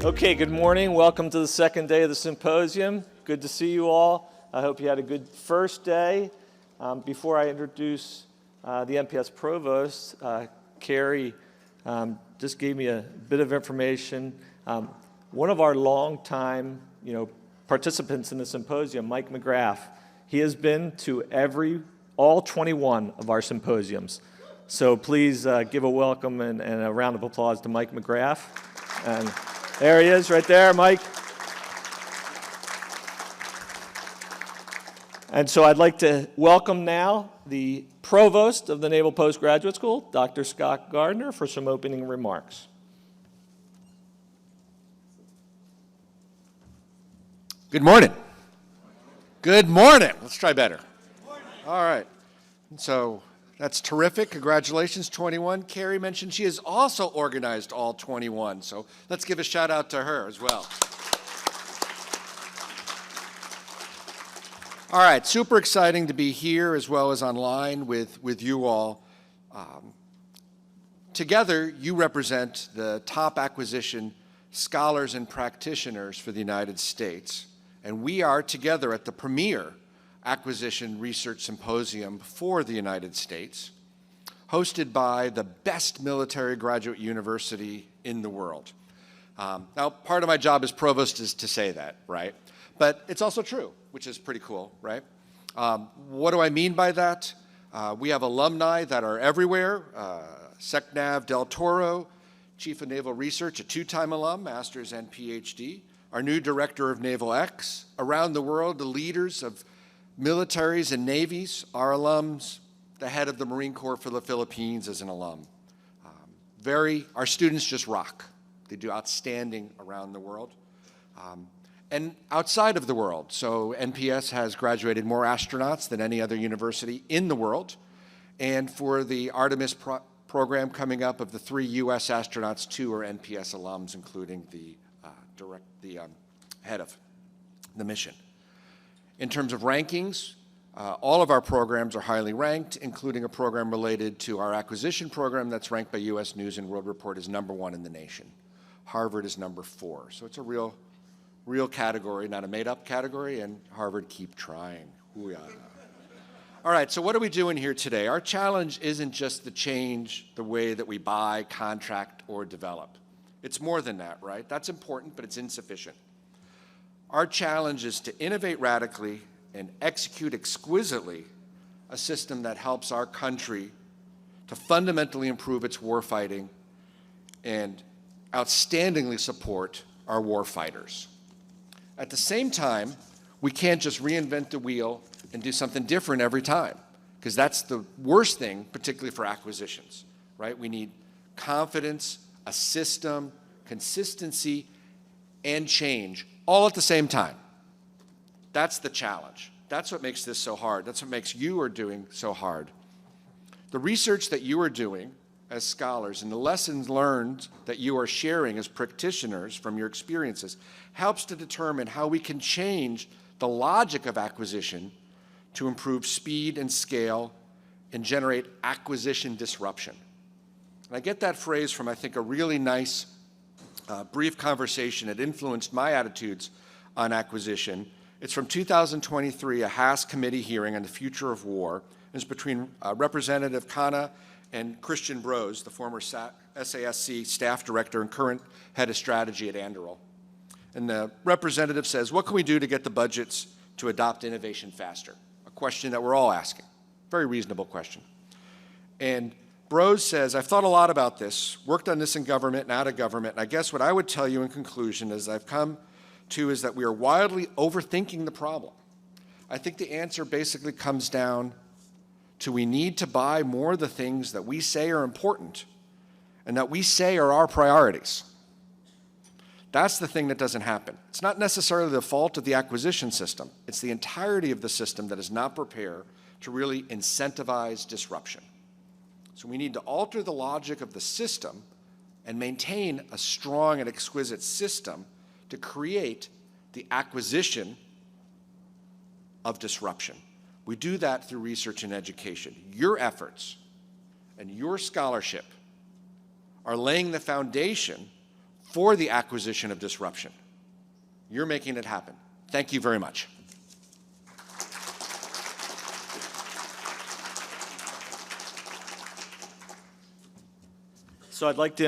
Okay, good morning. Welcome to the second day of the symposium. Good to see you all. I hope you had a good first day. Before I introduce the NPS Provost, Carrie just gave me a bit of information. One of our longtime, participants in the symposium, Mike McGrath, he has been to all 21 of our symposiums. So please give a welcome and a round of applause to Mike McGrath. And there he is, right there, Mike. And so I'd like to welcome now the Provost of the Naval Postgraduate School, Dr. Scott Gardner, for some opening remarks. Good morning. Good morning. Let's try better. All right. So that's terrific. Congratulations, 21. Carrie mentioned she has also organized all 21. So let's give a shout out to her as well. All right. Super exciting to be here as well as online with you all. Together, you represent the top acquisition scholars and practitioners for the United States. And we are together at the premier Acquisition Research Symposium for the United States, hosted by the best military graduate university in the world. Now, part of my job as provost is to say that, right? But it's also true, which is pretty cool, right? What do I mean by that? We have alumni that are everywhere. SecNav Del Toro, Chief of Naval Research, a two-time alum, master's and PhD. Our new Director of Naval X. Around the world, the leaders of militaries and navies are alums. The head of the Marine Corps for the Philippines is an alum. Our students just rock. They do outstanding around the world. And outside of the world, so NPS has graduated more astronauts than any other university in the world. And for the Artemis program coming up, of the 3 US astronauts, 2 are NPS alums, including the head of the mission. In terms of rankings, all of our programs are highly ranked, including a program related to our acquisition program that's ranked by US News and World Report as #1 in the nation. Harvard is #4. So it's a real category, not a made-up category, and Harvard, keep trying. Hoo-yah. All right, so what are we doing here today? Our challenge isn't just to change the way that we buy, contract, or develop. It's more than that, right? That's important, but it's insufficient. Our challenge is to innovate radically and execute exquisitely a system that helps our country to fundamentally improve its warfighting and outstandingly support our warfighters. At the same time, we can't just reinvent the wheel and do something different every time, because that's the worst thing, particularly for acquisitions, right? We need confidence, a system, consistency, and change, all at the same time. That's the challenge. That's what makes this so hard. That's what makes you are doing so hard. The research that you are doing as scholars and the lessons learned that you are sharing as practitioners from your experiences helps to determine how we can change the logic of acquisition to improve speed and scale and generate acquisition disruption. And I get that phrase from, I think, a really nice brief conversation that influenced my attitudes on acquisition. It's from 2023, a Haas committee hearing on the future of war. It's between Representative Khanna and Christian Brose, the former SASC staff director and current head of strategy at Anduril. And the representative says, what can we do to get the budgets to adopt innovation faster? A question that we're all asking. Very reasonable question. And Brose says, I've thought a lot about this, worked on this in government and out of government, and I guess what I would tell you in conclusion is I've come to is that we are wildly overthinking the problem. I think the answer basically comes down to we need to buy more of the things that we say are important and that we say are our priorities. That's the thing that doesn't happen. It's not necessarily the fault of the acquisition system. It's the entirety of the system that is not prepared to really incentivize disruption. So we need to alter the logic of the system and maintain a strong and exquisite system to create the acquisition of disruption. We do that through research and education. Your efforts and your scholarship are laying the foundation for the acquisition of disruption. You're making it happen. Thank you very much. So I'd like to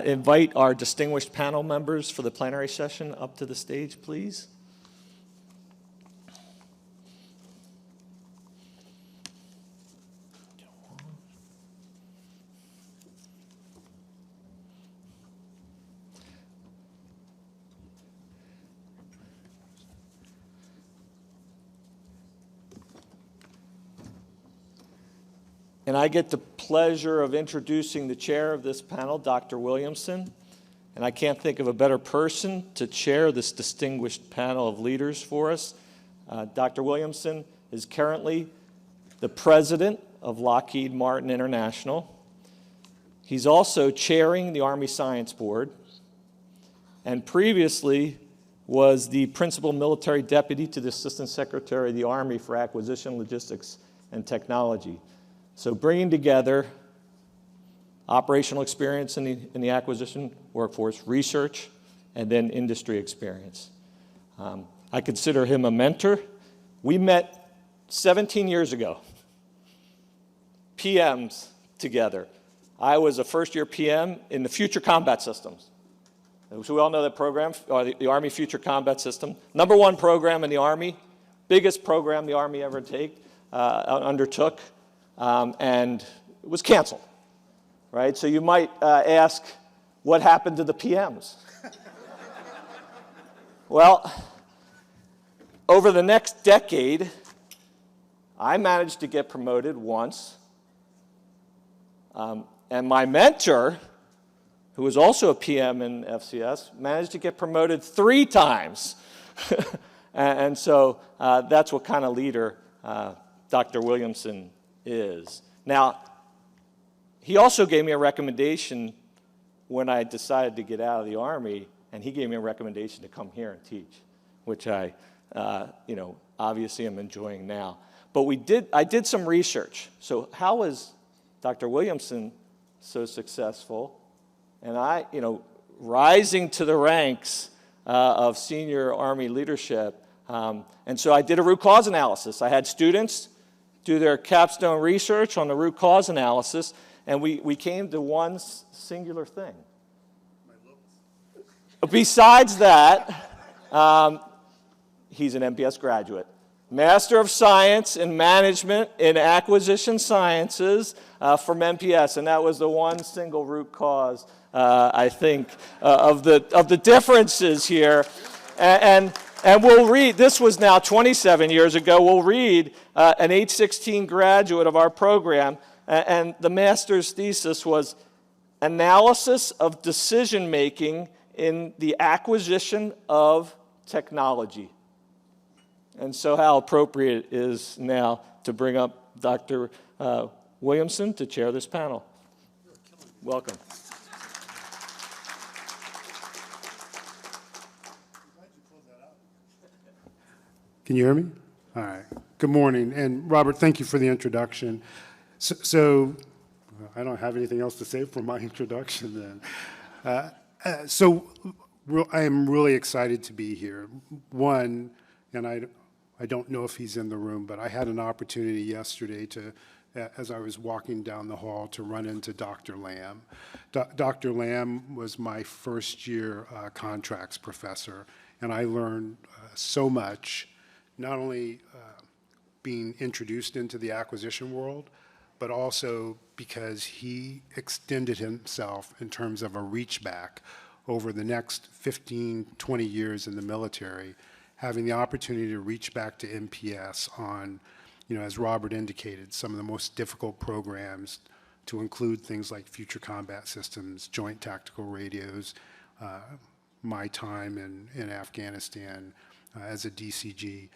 invite our distinguished panel members for the plenary session up to the stage, please. And I get the pleasure of introducing the chair of this panel, Dr. Williamson. And I can't think of a better person to chair this distinguished panel of leaders for us. Dr. Williamson is currently the president of Lockheed Martin International. He's also chairing the Army Science Board, and previously was the principal military deputy to the Assistant Secretary of the Army for Acquisition, Logistics, and Technology. So bringing together operational experience in the acquisition workforce, research, and then industry experience. I consider him a mentor. We met 17 years ago, PMs together. I was a first-year PM in the Future Combat Systems. So we all know that program, or the Army Future Combat System. #1 program in the Army, biggest program the Army ever undertook. And it was canceled, right? So you might ask, what happened to the PMs? Well, over the next decade, I managed to get promoted once, and my mentor, who was also a PM in FCS, managed to get promoted 3 times. and so that's what kind of leader Dr. Williamson is. Now, he also gave me a recommendation when I decided to get out of the Army, and he gave me a recommendation to come here and teach, which I, obviously am enjoying now. But I did some research. So how was Dr. Williamson so successful? And I, rising to the ranks of senior Army leadership. And so I did a root cause analysis. I had students do their capstone research on the root cause analysis, and we came to one singular thing. Besides that, he's an NPS graduate. Master of Science in Management in Acquisition Sciences from NPS, and that was the one single root cause, I think, of the differences here. And we'll read, this was now 27 years ago, we'll read an H-16 graduate of our program, and the master's thesis was Analysis of Decision-Making in the Acquisition of Technology. And so how appropriate it is now to bring up Dr. Williamson to chair this panel. Welcome. Can you hear me? All right. Good morning. And Robert, thank you for the introduction. So I don't have anything else to say for my introduction then. I am really excited to be here. One, and I don't know if he's in the room, but I had an opportunity yesterday to, as I was walking down the hall, to run into Dr. Lamb. Dr. Lamb was my first-year contracts professor, and I learned so much, not only being introduced into the acquisition world, but also because he extended himself in terms of a reach back over the next 15, 20 years in the military, having the opportunity to reach back to NPS on, as Robert indicated, some of the most difficult programs, to include things like Future Combat Systems, Joint Tactical Radios, my time in Afghanistan as a DCG.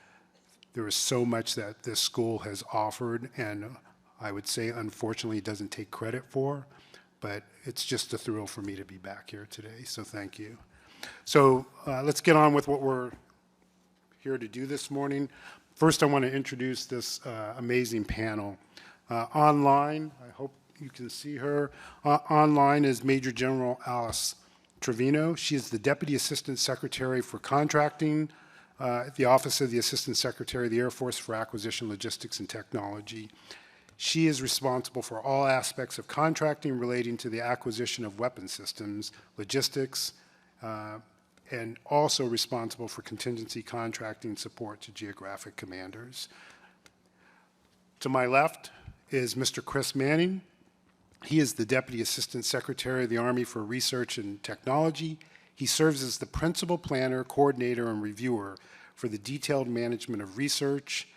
There is so much that this school has offered, and I would say, unfortunately, doesn't take credit for, but it's just a thrill for me to be back here today, so thank you. So let's get on with what we're here to do this morning. First, I want to introduce this amazing panel. Online, I hope you can see her. Online is Major General Alice Treviño. She is the Deputy Assistant Secretary for Contracting at the Office of the Assistant Secretary of the Air Force for Acquisition, Logistics, and Technology. She is responsible for all aspects of contracting relating to the acquisition of weapon systems, logistics, and also responsible for contingency contracting support to geographic commanders. To my left is Mr. Chris Manning. He is the Deputy Assistant Secretary of the Army for Research and Technology. He serves as the principal planner, coordinator, and reviewer for the detailed management of research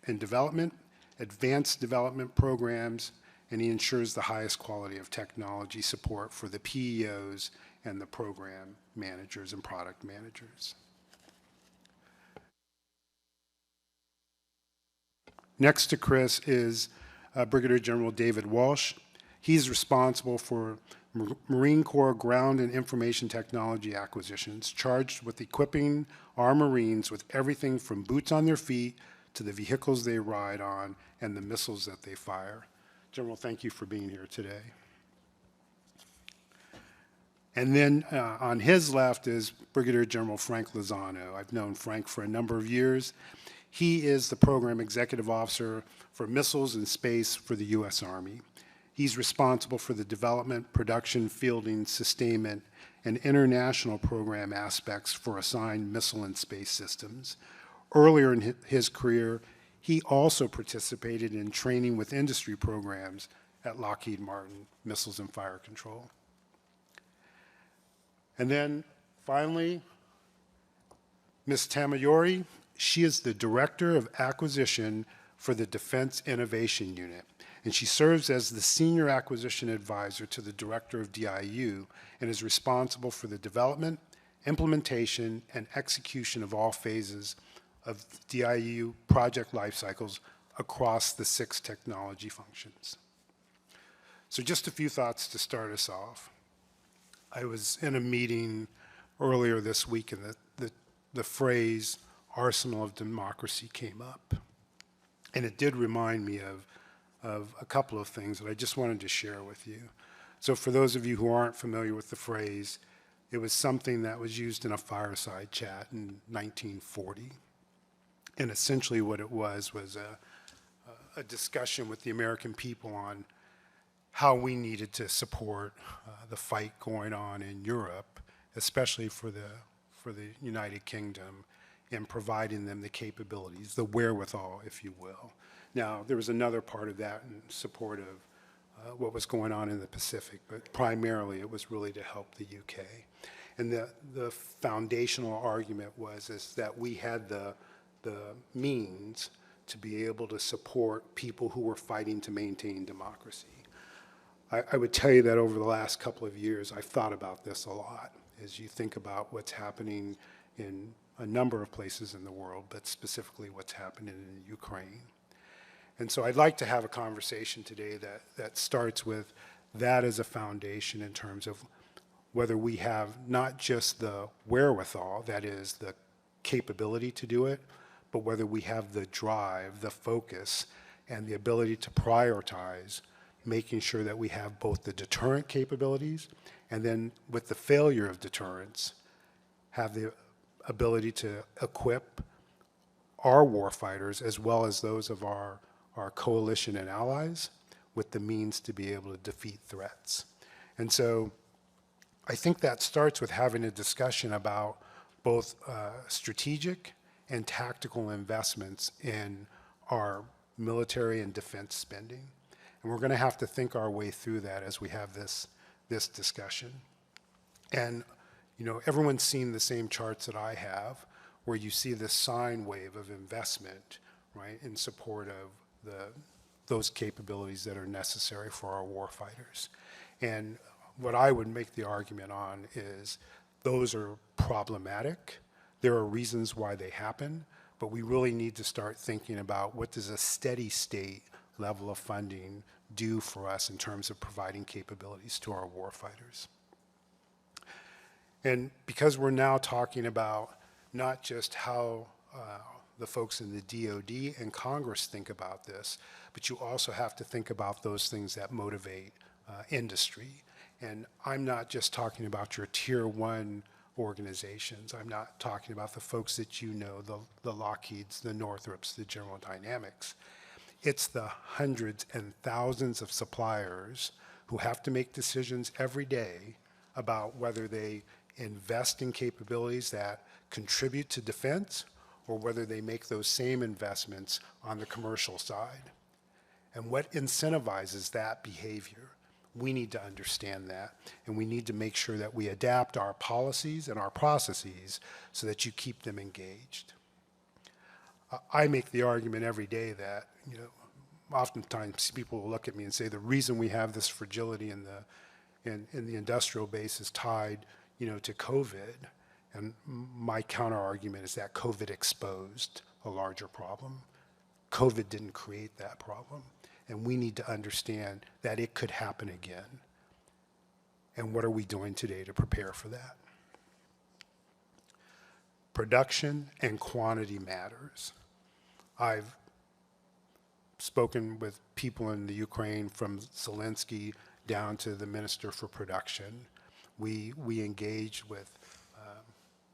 and development, advanced development programs, and he ensures the highest quality of technology support for the PEOs and the program managers and product managers. Next to Chris is Brigadier General David Walsh. He's responsible for Marine Corps ground and information technology acquisitions, charged with equipping our Marines with everything from boots on their feet to the vehicles they ride on and the missiles that they fire. General, thank you for being here today. And then on his left is Brigadier General Frank Lozano. I've known Frank for a number of years. He is the Program Executive Officer for Missiles and Space for the U.S. Army. He's responsible for the development, production, fielding, sustainment, and international program aspects for assigned missile and space systems. Earlier in his career, he also participated in training with industry programs at Lockheed Martin Missiles and Fire Control. And then finally, Ms. Tamayori, she is the Director of Acquisition for the Defense Innovation Unit, and she serves as the Senior Acquisition Advisor to the Director of DIU and is responsible for the development, implementation, and execution of all phases of DIU project life cycles across the 6 technology functions. So just a few thoughts to start us off. I was in a meeting earlier this week and the phrase arsenal of democracy came up. And it did remind me of a couple of things that I just wanted to share with you. So for those of you who aren't familiar with the phrase, it was something that was used in a fireside chat in 1940. And essentially what it was a discussion with the American people on how we needed to support the fight going on in Europe, especially for the United Kingdom, in providing them the capabilities, the wherewithal, if you will. Now, there was another part of that in support of what was going on in the Pacific, but primarily it was really to help the UK. And the foundational argument is that we had the means to be able to support people who were fighting to maintain democracy. I would tell you that over the last couple of years, I've thought about this a lot as you think about what's happening in a number of places in the world, but specifically what's happening in Ukraine. And so I'd like to have a conversation today that starts with that as a foundation in terms of whether we have not just the wherewithal, that is the capability to do it, but whether we have the drive, the focus, and the ability to prioritize making sure that we have both the deterrent capabilities and then with the failure of deterrence, have the ability to equip our warfighters as well as those of our coalition and allies with the means to be able to defeat threats. And so I think that starts with having a discussion about both strategic and tactical investments in our military and defense spending. And we're going to have to think our way through that as we have this discussion. And, you know, everyone's seen the same charts that I have, where you see this sine wave of investment, right, in support of those capabilities that are necessary for our warfighters. And what I would make the argument on is those are problematic. There are reasons why they happen, but we really need to start thinking about what does a steady state level of funding do for us in terms of providing capabilities to our warfighters. And because we're now talking about not just how the folks in the DoD and Congress think about this, but you also have to think about those things that motivate industry. And I'm not just talking about your tier one organizations. I'm not talking about the folks that you know, the Lockheeds, the Northrops, the General Dynamics. It's the hundreds and thousands of suppliers who have to make decisions every day about whether they invest in capabilities that contribute to defense or whether they make those same investments on the commercial side. And what incentivizes that behavior? We need to understand that, and we need to make sure that we adapt our policies and our processes so that you keep them engaged. I make the argument every day that, you know, oftentimes people will look at me and say the reason we have this fragility in the industrial base is tied, you know, to COVID. And my counter argument is that COVID exposed a larger problem. COVID didn't create that problem. And we need to understand that it could happen again. And what are we doing today to prepare for that? Production and quantity matters. I've spoken with people in the Ukraine from Zelensky down to the Minister for Production. We engage with,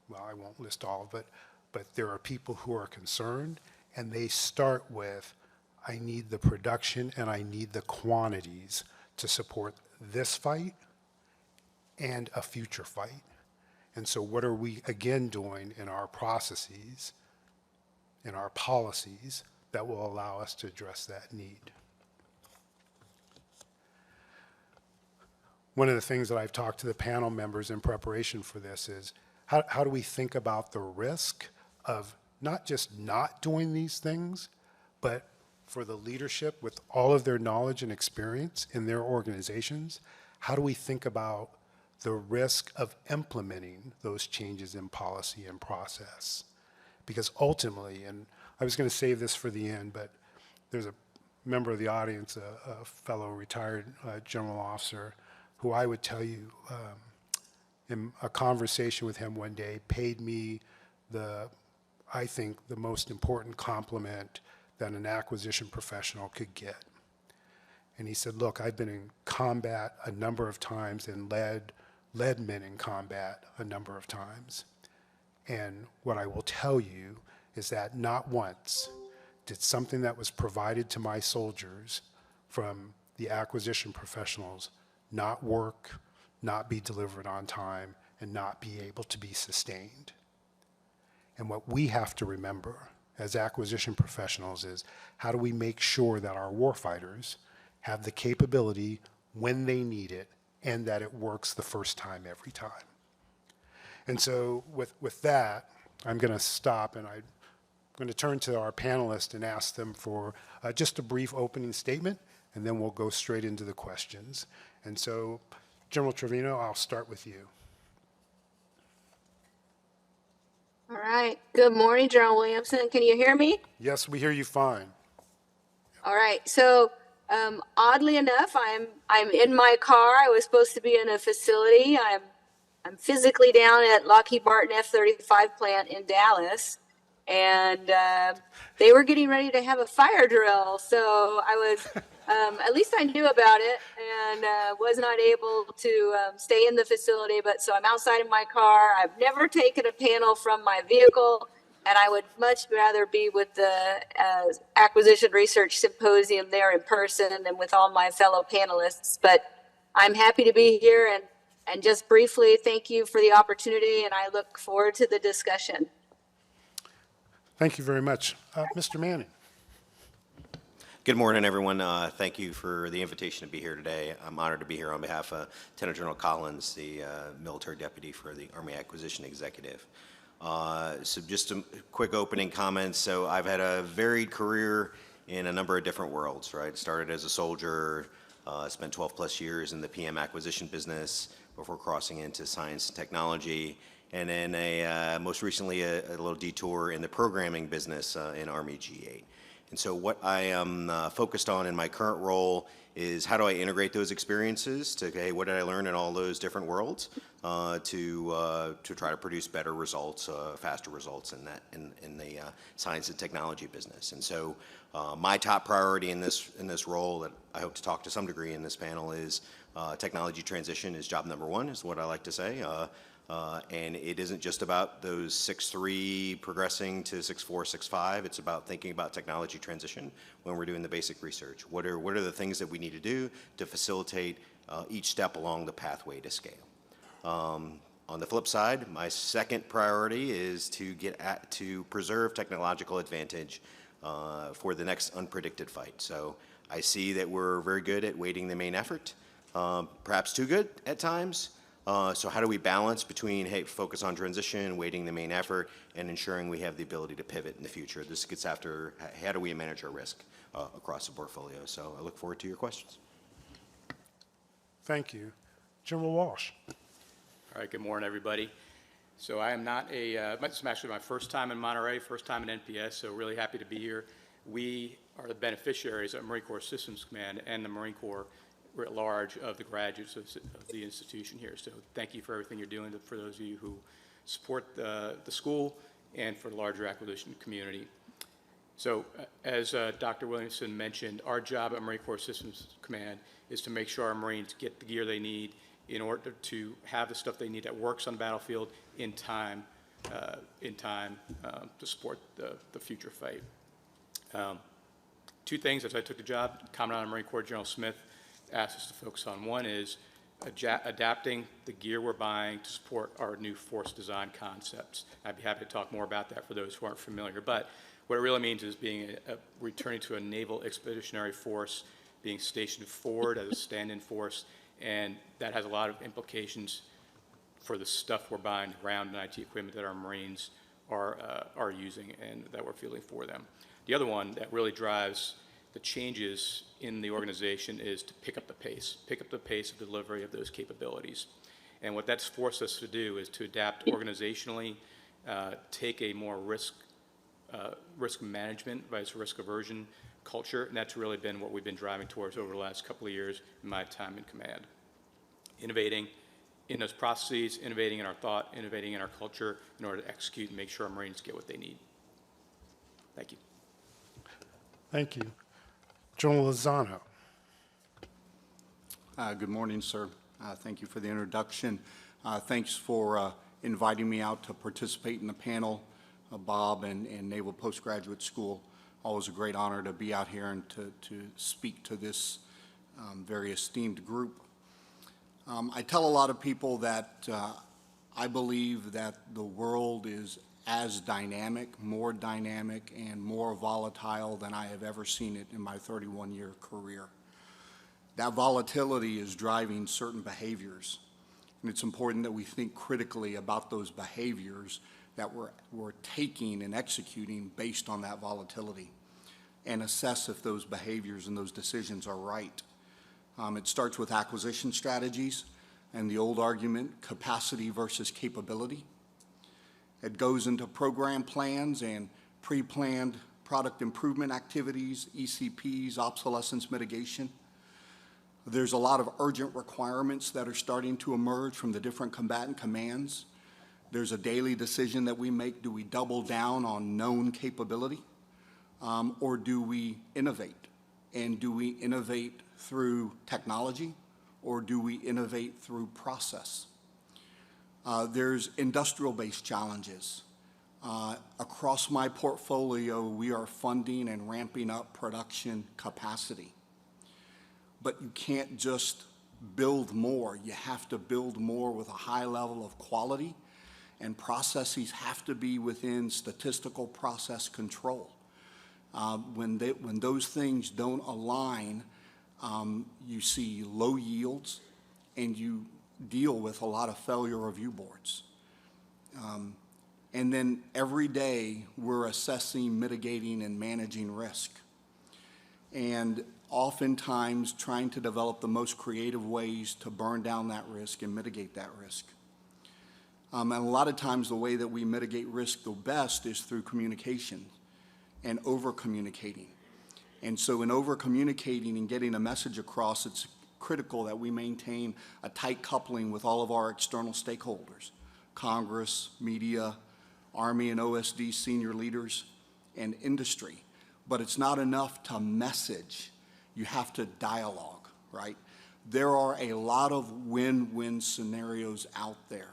well, I won't list all of it, but there are people who are concerned, and they start with, I need the production and I need the quantities to support this fight and a future fight. And so what are we, again, doing in our processes, in our policies, that will allow us to address that need? One of the things that I've talked to the panel members in preparation for this is, how do we think about the risk of not just not doing these things, but for the leadership with all of their knowledge and experience in their organizations, how do we think about the risk of implementing those changes in policy and process? Because ultimately, and I was going to save this for the end, but there's a member of the audience, a fellow retired general officer, who I would tell you, in a conversation with him one day, paid me I think, the most important compliment that an acquisition professional could get. And he said, look, I've been in combat a number of times and led men in combat a number of times. And what I will tell you is that not once did something that was provided to my soldiers from the acquisition professionals not work, not be delivered on time, and not be able to be sustained. And what we have to remember as acquisition professionals is, how do we make sure that our warfighters have the capability when they need it and that it works the first time every time? And so with that, I'm going to stop, and I'm going to turn to our panelists and ask them for just a brief opening statement, and then we'll go straight into the questions. And so, General Treviño, I'll start with you. All right. Good morning, General Williamson. Can you hear me? Yes, we hear you fine. All right. So, oddly enough, I'm in my car. I was supposed to be in a facility. I'm physically down at Lockheed Martin F-35 plant in Dallas, and they were getting ready to have a fire drill. So I was, at least I knew about it, and was not able to stay in the facility. But so I'm outside in my car. I've never taken a panel from my vehicle, and I would much rather be with the Acquisition Research Symposium there in person and with all my fellow panelists. But I'm happy to be here, and just briefly, thank you for the opportunity, and I look forward to the discussion. Thank you very much. Mr. Manning. Good morning, everyone. Thank you for the invitation to be here today. I'm honored to be here on behalf of Lieutenant General Collins, the military deputy for the Army Acquisition Executive. So just a quick opening comments. So I've had a varied career in a number of different worlds, right? Started as a soldier, spent 12 plus years in the PM acquisition business before crossing into science and technology. And then most recently a little detour in the programming business in Army G8. And so what I am focused on in my current role is how do I integrate those experiences to, hey, what did I learn in all those different worlds to try to produce better results, faster results in the science and technology business. And so my top priority in this role that I hope to talk to some degree in this panel is technology transition is job number one, is what I like to say. And it isn't just about those 6'3" progressing to 6'4", 6'5". It's about thinking about technology transition when we're doing the basic research. What are the things that we need to do to facilitate each step along the pathway to scale? On the flip side, my second priority is to preserve technological advantage for the next unpredicted fight. So I see that we're very good at weighting the main effort, perhaps too good at times. So how do we balance between, hey, focus on transition, weighting the main effort, and ensuring we have the ability to pivot in the future? This gets after how do we manage our risk across the portfolio. So I look forward to your questions. Thank you. General Walsh. All right, good morning, everybody. So I am not this is actually my first time in Monterey, first time in NPS, so really happy to be here. We are the beneficiaries of Marine Corps Systems Command and the Marine Corps at large of the graduates of the institution here. So thank you for everything you're doing for those of you who support the school and for the larger acquisition community. So as Dr. Williamson mentioned, our job at Marine Corps Systems Command is to make sure our Marines get the gear they need in order to have the stuff they need that works on the battlefield in time to support the future fight. Two things as I took the job, Commandant of the Marine Corps General Smith asked us to focus on. One is adapting the gear we're buying to support our new force design concepts. I'd be happy to talk more about that for those who aren't familiar. But what it really means is returning to a naval expeditionary force, being stationed forward as a stand-in force, and that has a lot of implications for the stuff we're buying, ground and IT equipment that our Marines are using and that we're fielding for them. The other one that really drives the changes in the organization is to pick up the pace of delivery of those capabilities. And what that's forced us to do is to adapt organizationally, take a more risk management, risk aversion culture, and that's really been what we've been driving towards over the last couple of years in my time in command. Innovating in those processes, innovating in our thought, innovating in our culture in order to execute and make sure our Marines get what they need. Thank you. Thank you. General Lozano. Good morning, sir. Thank you for the introduction. Thanks for inviting me out to participate in the panel, Bob and Naval Postgraduate School. Always a great honor to be out here and to speak to this very esteemed group. I tell a lot of people that I believe that the world is as dynamic, and more volatile than I have ever seen it in my 31-year career. That volatility is driving certain behaviors, and it's important that we think critically about those behaviors that we're taking and executing based on that volatility, and assess if those behaviors and those decisions are right. It starts with acquisition strategies and the old argument, capacity versus capability. It goes into program plans and pre-planned product improvement activities, ECPs, obsolescence mitigation. There's a lot of urgent requirements that are starting to emerge from the different combatant commands. There's a daily decision that we make. Do we double down on known capability, or do we innovate? And do we innovate through technology, or do we innovate through process? There's industrial-based challenges. Across my portfolio, we are funding and ramping up production capacity. But you can't just build more. You have to build more with a high level of quality, and processes have to be within statistical process control. When those things don't align, you see low yields, and you deal with a lot of failure review boards. And then every day we're assessing, mitigating, and managing risk. And oftentimes trying to develop the most creative ways to burn down that risk and mitigate that risk. And a lot of times the way that we mitigate risk the best is through communication and over-communicating. And so in over-communicating and getting a message across, it's critical that we maintain a tight coupling with all of our external stakeholders, Congress, media, Army and OSD senior leaders, and industry. But it's not enough to message. You have to dialogue, right? There are a lot of win-win scenarios out there,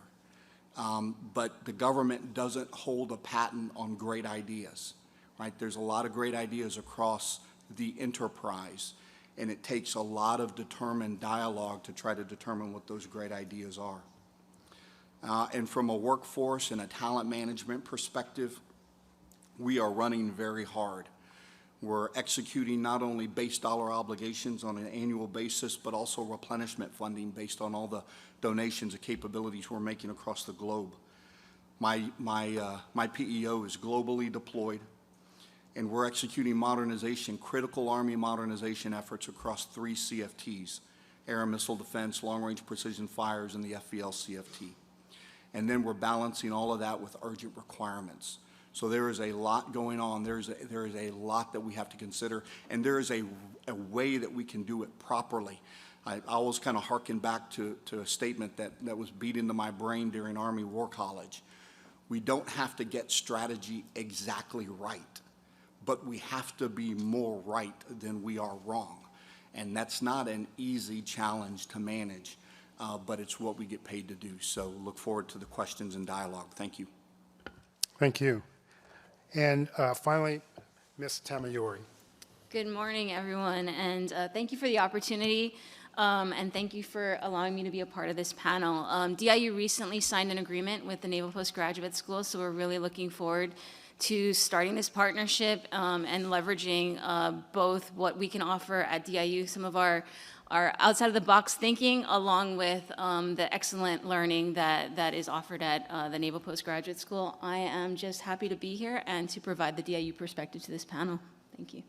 but the government doesn't hold a patent on great ideas, right? There's a lot of great ideas across the enterprise, and it takes a lot of determined dialogue to try to determine what those great ideas are. And from a workforce and a talent management perspective, we are running very hard. We're executing not only base dollar obligations on an annual basis, but also replenishment funding based on all the donations and capabilities we're making across the globe. My PEO is globally deployed, and we're executing modernization, critical Army modernization efforts across 3 CFTs, air and missile defense, long-range precision fires, and the FVL CFT. And then we're balancing all of that with urgent requirements. So there is a lot going on. There is a lot that we have to consider, and there is a way that we can do it properly. I always kind of hearken back to a statement that was beat into my brain during Army War College. We don't have to get strategy exactly right, but we have to be more right than we are wrong. And that's not an easy challenge to manage, but it's what we get paid to do. So look forward to the questions and dialogue. Thank you. Thank you. And finally, Ms. Tamayori. Good morning, everyone, and thank you for the opportunity, and thank you for allowing me to be a part of this panel. DIU recently signed an agreement with the Naval Postgraduate School, so we're really looking forward to starting this partnership and leveraging both what we can offer at DIU, some of our outside-of-the-box thinking, along with the excellent learning that is offered at the Naval Postgraduate School. I am just happy to be here and to provide the DIU perspective to this panel. Thank you.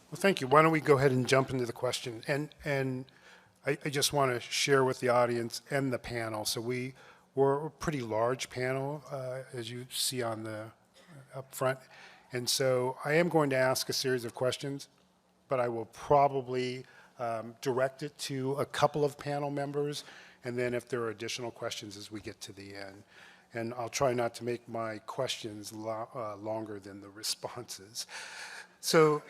Well, thank you. Why don't we go ahead and jump into the question? And I just want to share with the audience and the panel. So we're a pretty large panel, as you see on the up front. And so I am going to ask a series of questions, but I will probably direct it to a couple of panel members, and then if there are additional questions as we get to the end. And I'll try not to make my questions longer than the responses. So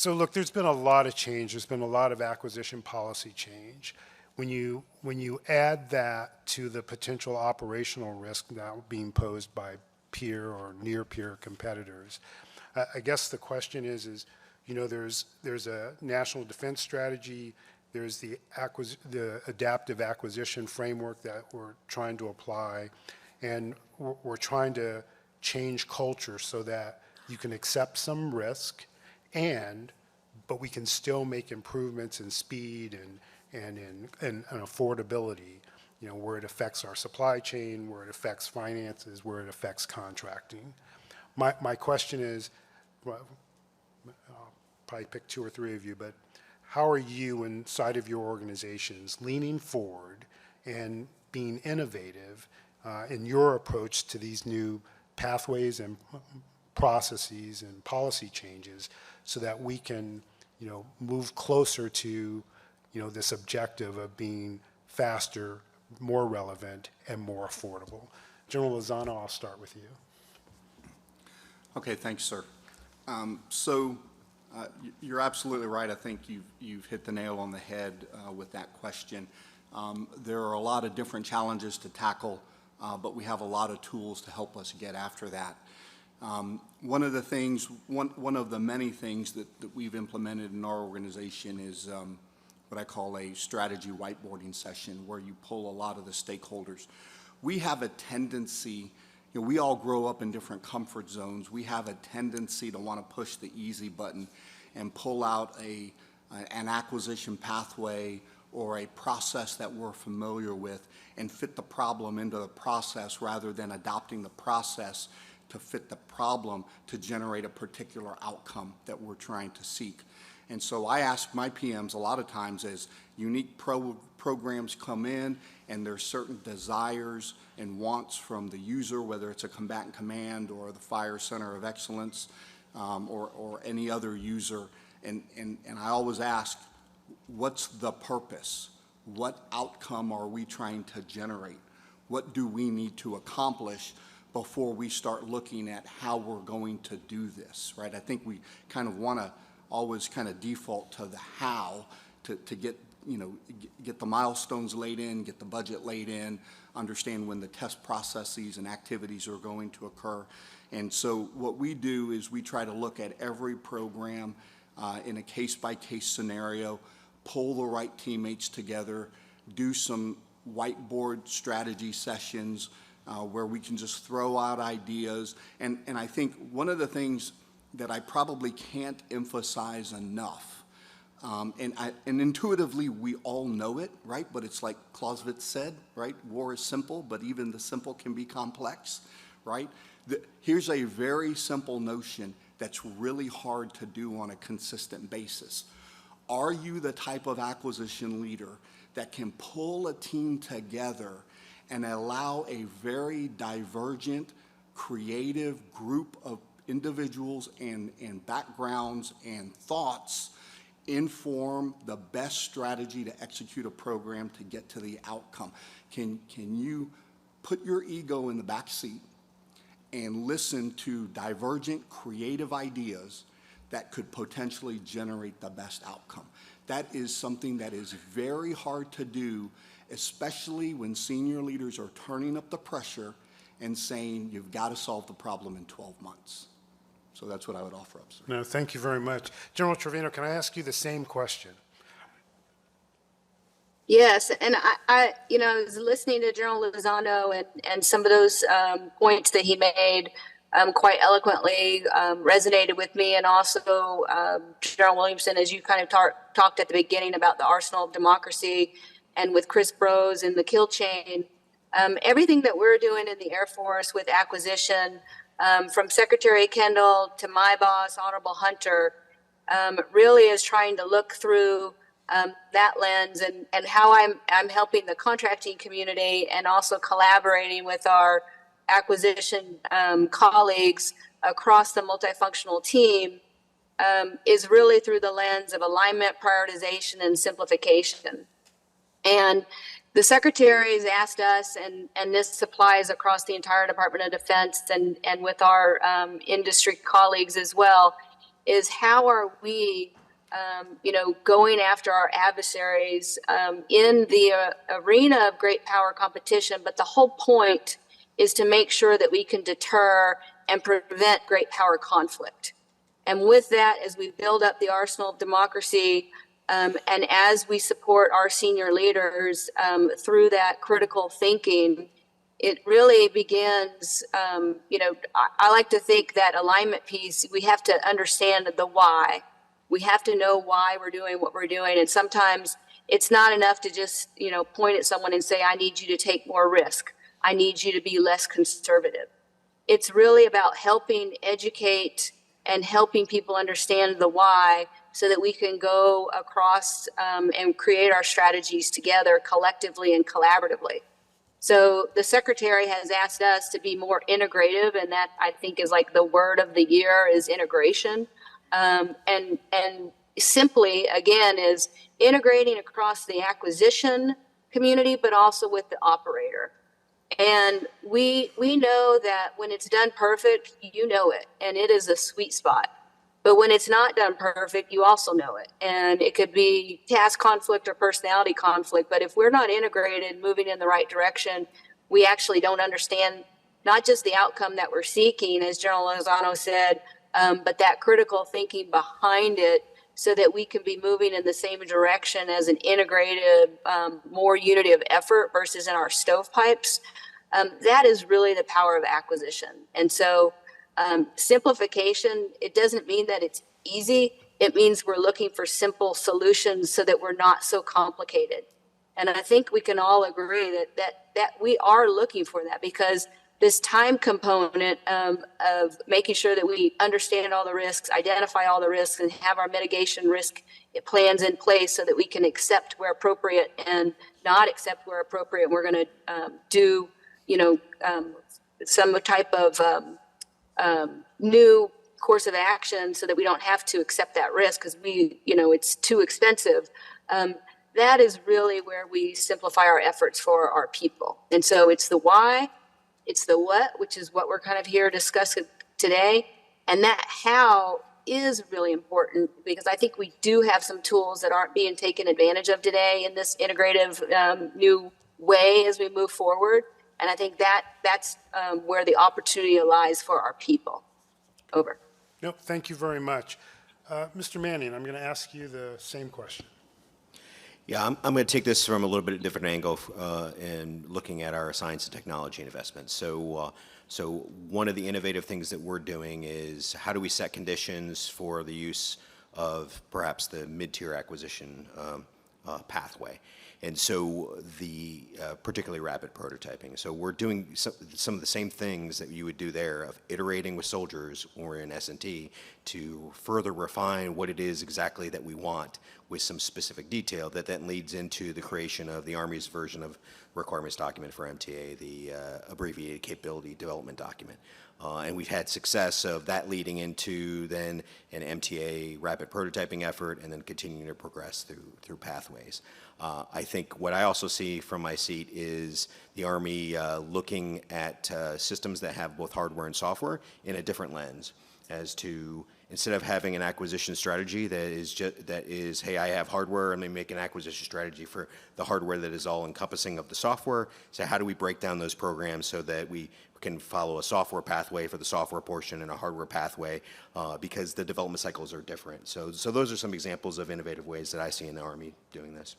look, there's been a lot of change. There's been a lot of acquisition policy change. When you add that to the potential operational risk now being posed by peer or near peer competitors, I guess the question is, you know, there's a national defense strategy, there's the adaptive acquisition framework that we're trying to apply, and we're trying to change culture so that you can accept some risk, but we can still make improvements in speed and in affordability, you know, where it affects our supply chain, where it affects finances, where it affects contracting. My question is, probably pick 2 or 3 of you, but how are you inside of your organizations leaning forward and being innovative in your approach to these new pathways and processes and policy changes so that we can, you know, move closer to, you know, this objective of being faster, more relevant, and more affordable? General Lozano, I'll start with you. Okay, thanks, sir. You're absolutely right. I think you've hit the nail on the head with that question. There are a lot of different challenges to tackle, but we have a lot of tools to help us get after that. One of the many things that we've implemented in our organization is what I call a strategy whiteboarding session, where you pull a lot of the stakeholders. We have a tendency, you know, we all grow up in different comfort zones. We have a tendency to want to push the easy button and pull out an acquisition pathway or a process that we're familiar with and fit the problem into the process rather than adopting the process to fit the problem to generate a particular outcome that we're trying to seek. And so I ask my PMs a lot of times as unique programs come in and there's certain desires and wants from the user, whether it's a combatant command or the Fire Center of Excellence, or any other user. And I always ask, what's the purpose? What outcome are we trying to generate? What do we need to accomplish before we start looking at how we're going to do this, right? I think we kind of want to always kind of default to the how to get, get the milestones laid in, get the budget laid in, understand when the test processes and activities are going to occur. And so what we do is we try to look at every program in a case-by-case scenario, pull the right teammates together, do some whiteboard strategy sessions where we can just throw out ideas. And I think one of the things that I probably can't emphasize enough, and intuitively we all know it, right? But it's like Clausewitz said, right? War is simple, but even the simple can be complex, right? Here's a very simple notion that's really hard to do on a consistent basis. Are you the type of acquisition leader that can pull a team together and allow a very divergent, creative group of individuals and backgrounds and thoughts inform the best strategy to execute a program to get to the outcome? Can you put your ego in the back seat and listen to divergent, creative ideas that could potentially generate the best outcome? That is something that is very hard to do, especially when senior leaders are turning up the pressure and saying, you've got to solve the problem in 12 months. So that's what I would offer up, sir. No, thank you very much. General Treviño, can I ask you the same question? Yes, and I was listening to General Lozano and some of those points that he made quite eloquently resonated with me, and also General Williamson, as you kind of talked at the beginning about the arsenal of democracy, and with Chris Brose and the kill chain, everything that we're doing in the Air Force with acquisition, from Secretary Kendall to my boss, Honorable Hunter, really is trying to look through that lens and how I'm helping the contracting community and also collaborating with our acquisition colleagues across the multifunctional team is really through the lens of alignment, prioritization, and simplification. And the Secretary has asked us, and this applies across the entire Department of Defense and with our industry colleagues as well, is how are we going after our adversaries in the arena of great power competition, but the whole point is to make sure that we can deter and prevent great power conflict. And with that, as we build up the arsenal of democracy, and as we support our senior leaders through that critical thinking, it really begins, I like to think that alignment piece, we have to understand the why. We have to know why we're doing what we're doing. And sometimes it's not enough to just, point at someone and say, I need you to take more risk. I need you to be less conservative. It's really about helping educate and helping people understand the why so that we can go across and create our strategies together collectively and collaboratively. So the Secretary has asked us to be more integrative, and that I think is like the word of the year is integration. And simply, again, is integrating across the acquisition community, but also with the operator. And we know that when it's done perfect, you know it, and it is a sweet spot. But when it's not done perfect, you also know it. And it could be task conflict or personality conflict. But if we're not integrated, moving in the right direction, we actually don't understand not just the outcome that we're seeking, as General Lozano said, but that critical thinking behind it so that we can be moving in the same direction as an integrated, more unity of effort versus in our stovepipes. That is really the power of acquisition. And so simplification, it doesn't mean that it's easy. It means we're looking for simple solutions so that we're not so complicated. And I think we can all agree that we are looking for that, because this time component of making sure that we understand all the risks, identify all the risks, and have our mitigation risk plans in place so that we can accept where appropriate and not accept where appropriate. We're going to do, some type of new course of action so that we don't have to accept that risk because it's too expensive. That is really where we simplify our efforts for our people. And so it's the why, it's the what, which is what we're kind of here discussing today. And that how is really important because I think we do have some tools that aren't being taken advantage of today in this integrative new way as we move forward. And I think that's where the opportunity lies for our people. Over. No, thank you very much. Mr. Manning, I'm going to ask you the same question. Yeah, I'm going to take this from a little bit different angle in looking at our science and technology investments. So one of the innovative things that we're doing is how do we set conditions for the use of perhaps the mid-tier acquisition pathway. And so the particularly rapid prototyping. So we're doing some of the same things that you would do there of iterating with soldiers or in S&T to further refine what it is exactly that we want with some specific detail that then leads into the creation of the Army's version of requirements document for MTA, the abbreviated capability development document. And we've had success of that leading into then an MTA rapid prototyping effort and then continuing to progress through pathways. I think what I also see from my seat is the Army looking at systems that have both hardware and software in a different lens as to instead of having an acquisition strategy that is, hey, I have hardware, and let me make an acquisition strategy for the hardware that is all encompassing of the software. So how do we break down those programs so that we can follow a software pathway for the software portion and a hardware pathway because the development cycles are different. So those are some examples of innovative ways that I see in the Army doing this.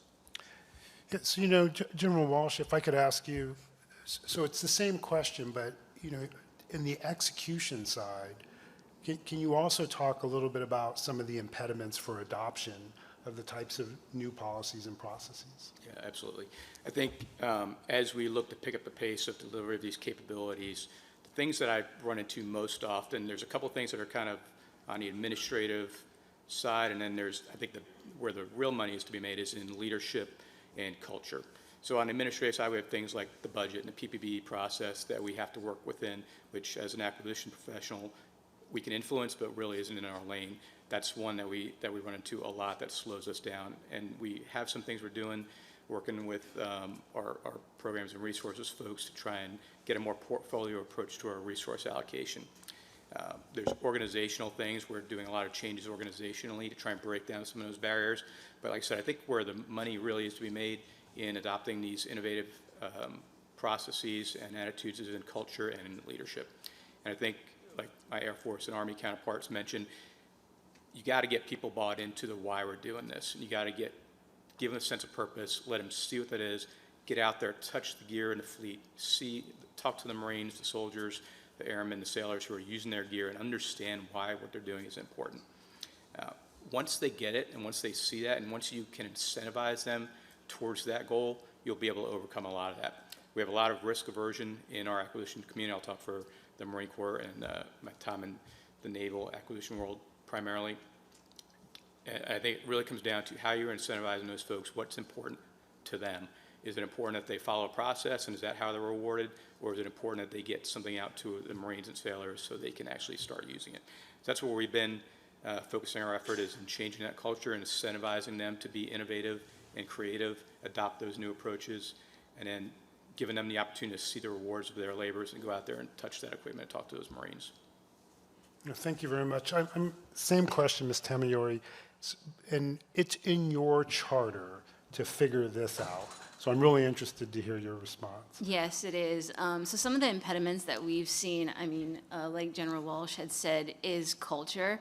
Yeah, so, General Walsh, if I could ask you, so it's the same question, but, in the execution side, can you also talk a little bit about some of the impediments for adoption of the types of new policies and processes? Yeah, absolutely. I think as we look to pick up the pace of delivery of these capabilities, the things that I run into most often, there's a couple things that are kind of on the administrative side, and then there's, I think, where the real money is to be made is in leadership and culture. So on the administrative side, we have things like the budget and the PPB process that we have to work within, which as an acquisition professional, we can influence, but really isn't in our lane. That's one that we run into a lot that slows us down. And we have some things we're doing, working with our programs and resources folks to try and get a more portfolio approach to our resource allocation. There's organizational things. We're doing a lot of changes organizationally to try and break down some of those barriers. But like I said, I think where the money really is to be made in adopting these innovative processes and attitudes is in culture and in leadership. And I think, like my Air Force and Army counterparts mentioned, you got to get people bought into the why we're doing this. You got to give them a sense of purpose, let them see what that is, get out there, touch the gear in the fleet, talk to the Marines, the soldiers, the airmen, the sailors who are using their gear and understand why what they're doing is important. Once they get it and once they see that and once you can incentivize them towards that goal, you'll be able to overcome a lot of that. We have a lot of risk aversion in our acquisition community. I'll talk for the Marine Corps and my time in the Naval acquisition world primarily. I think it really comes down to how you're incentivizing those folks, what's important to them. Is it important that they follow a process, and is that how they're rewarded? Or is it important that they get something out to the Marines and sailors so they can actually start using it? So that's where we've been focusing our effort is in changing that culture and incentivizing them to be innovative and creative, adopt those new approaches, and then giving them the opportunity to see the rewards of their labors and go out there and touch that equipment and talk to those Marines. Thank you very much. Same question, Ms. Tamayori. And it's in your charter to figure this out. So I'm really interested to hear your response. Yes, it is. So some of the impediments that we've seen, like General Walsh had said, is culture.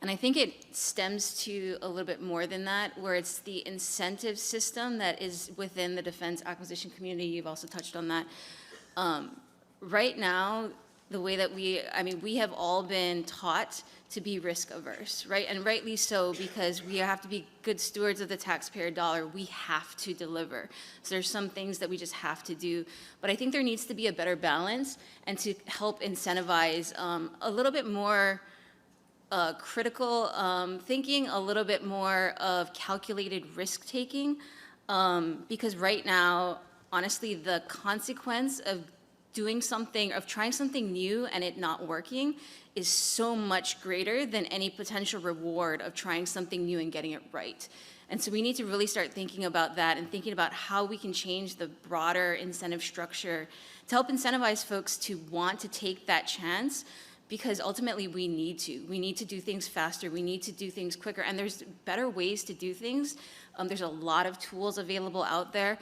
And I think it stems to a little bit more than that, where it's the incentive system that is within the defense acquisition community. You've also touched on that. Right now, the way that we have all been taught to be risk averse, right? And rightly so, because we have to be good stewards of the taxpayer dollar. We have to deliver. So there's some things that we just have to do. But I think there needs to be a better balance and to help incentivize a little bit more critical thinking, a little bit more of calculated risk taking, because right now, honestly, the consequence of doing something, of trying something new and it not working is so much greater than any potential reward of trying something new and getting it right. And so we need to really start thinking about that and thinking about how we can change the broader incentive structure to help incentivize folks to want to take that chance, because ultimately we need to. We need to do things faster. We need to do things quicker. And there's better ways to do things. There's a lot of tools available out there.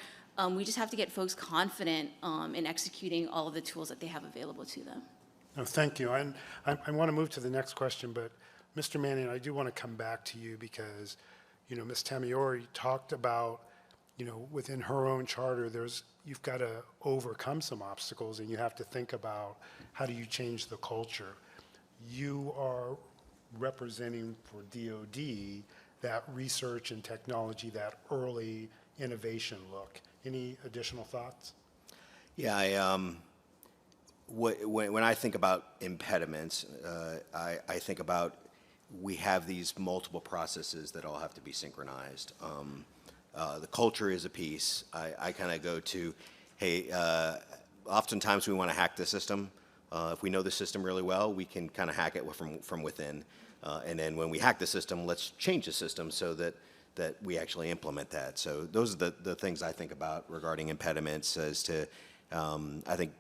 We just have to get folks confident in executing all of the tools that they have available to them. No, thank you. And I want to move to the next question, but Mr. Manning, I do want to come back to you because, you know, Ms. Tamayori talked about, you know, within her own charter, you've got to overcome some obstacles and you have to think about how do you change the culture. You are representing for DOD that research and technology, that early innovation look. Any additional thoughts? Yeah, when I think about impediments, I think about we have these multiple processes that all have to be synchronized. The culture is a piece. I kind of go to, hey, oftentimes we want to hack the system. If we know the system really well, we can kind of hack it from within. And then when we hack the system, let's change the system so that we actually implement that. So those are the things I think about regarding impediments as to, I think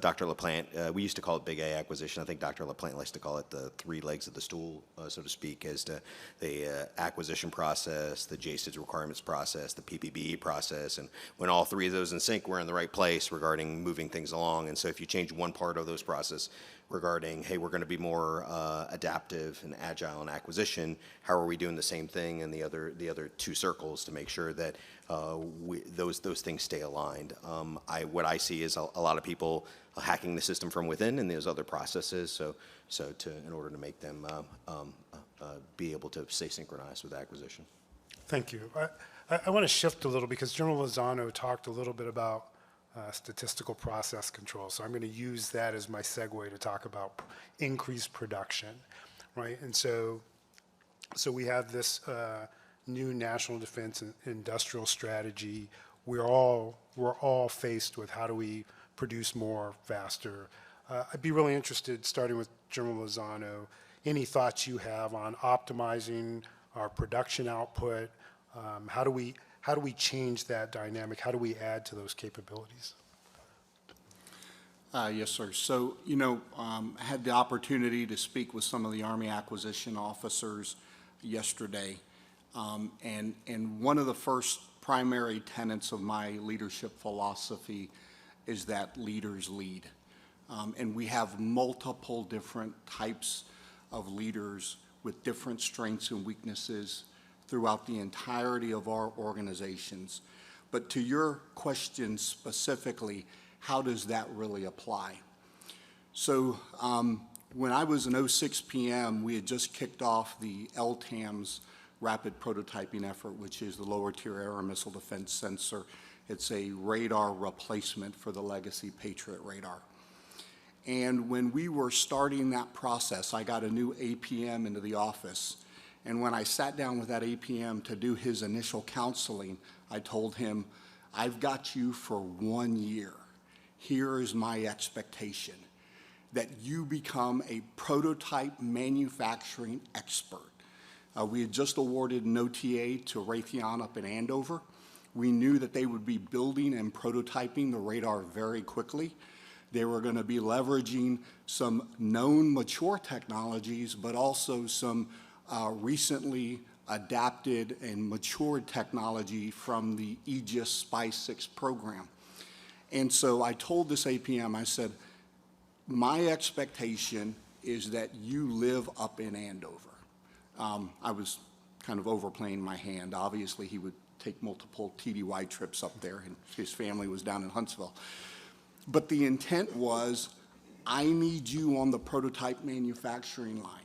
Dr. LaPlante, we used to call it Big A acquisition. I think Dr. LaPlante likes to call it the three legs of the stool, so to speak, as to the acquisition process, the JSIDS requirements process, the PPBE process. And when all three of those in sync, we're in the right place regarding moving things along. And so if you change one part of those processes regarding, hey, we're going to be more adaptive and agile in acquisition, how are we doing the same thing in the other two circles to make sure that those things stay aligned? What I see is a lot of people hacking the system from within and those other processes, so in order to make them be able to stay synchronized with acquisition. Thank you. I want to shift a little because General Lozano talked a little bit about statistical process control. So I'm going to use that as my segue to talk about increased production, right? And so we have this new national defense and industrial strategy. We're all faced with how do we produce more faster. I'd be really interested, starting with General Lozano, any thoughts you have on optimizing our production output? How do we change that dynamic? How do we add to those capabilities? Yes, sir. So, you know, I had the opportunity to speak with some of the Army acquisition officers yesterday. And one of the first primary tenets of my leadership philosophy is that leaders lead. And we have multiple different types of leaders with different strengths and weaknesses throughout the entirety of our organizations. But to your question specifically, how does that really apply? So when I was in 06 PM, we had just kicked off the LTAMS rapid prototyping effort, which is the lower tier air and missile defense sensor. It's a radar replacement for the legacy Patriot radar. And when we were starting that process, I got a new APM into the office. And when I sat down with that APM to do his initial counseling, I told him, I've got you for 1 year. Here is my expectation, that you become a prototype manufacturing expert. We had just awarded an OTA to Raytheon up in Andover. We knew that they would be building and prototyping the radar very quickly. They were going to be leveraging some known mature technologies, but also some recently adapted and matured technology from the Aegis SPY-6 program. And so I told this APM, I said, my expectation is that you live up in Andover. I was kind of overplaying my hand. Obviously, he would take multiple TDY trips up there, and his family was down in Huntsville. But the intent was, I need you on the prototype manufacturing line.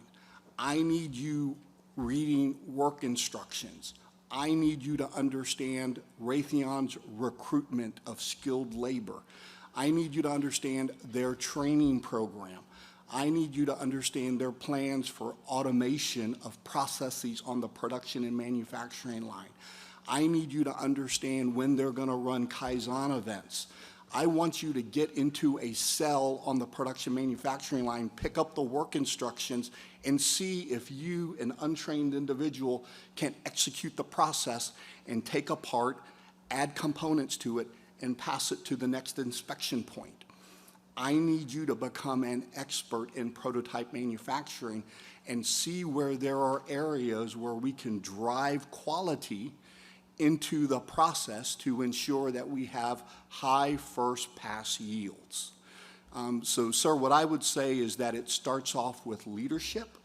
I need you reading work instructions. I need you to understand Raytheon's recruitment of skilled labor. I need you to understand their training program. I need you to understand their plans for automation of processes on the production and manufacturing line. I need you to understand when they're going to run Kaizen events. I want you to get into a cell on the production manufacturing line, pick up the work instructions, and see if you, an untrained individual, can execute the process and take apart, add components to it, and pass it to the next inspection point. I need you to become an expert in prototype manufacturing and see where there are areas where we can drive quality into the process to ensure that we have high first pass yields. So, sir, what I would say is that it starts off with leadership,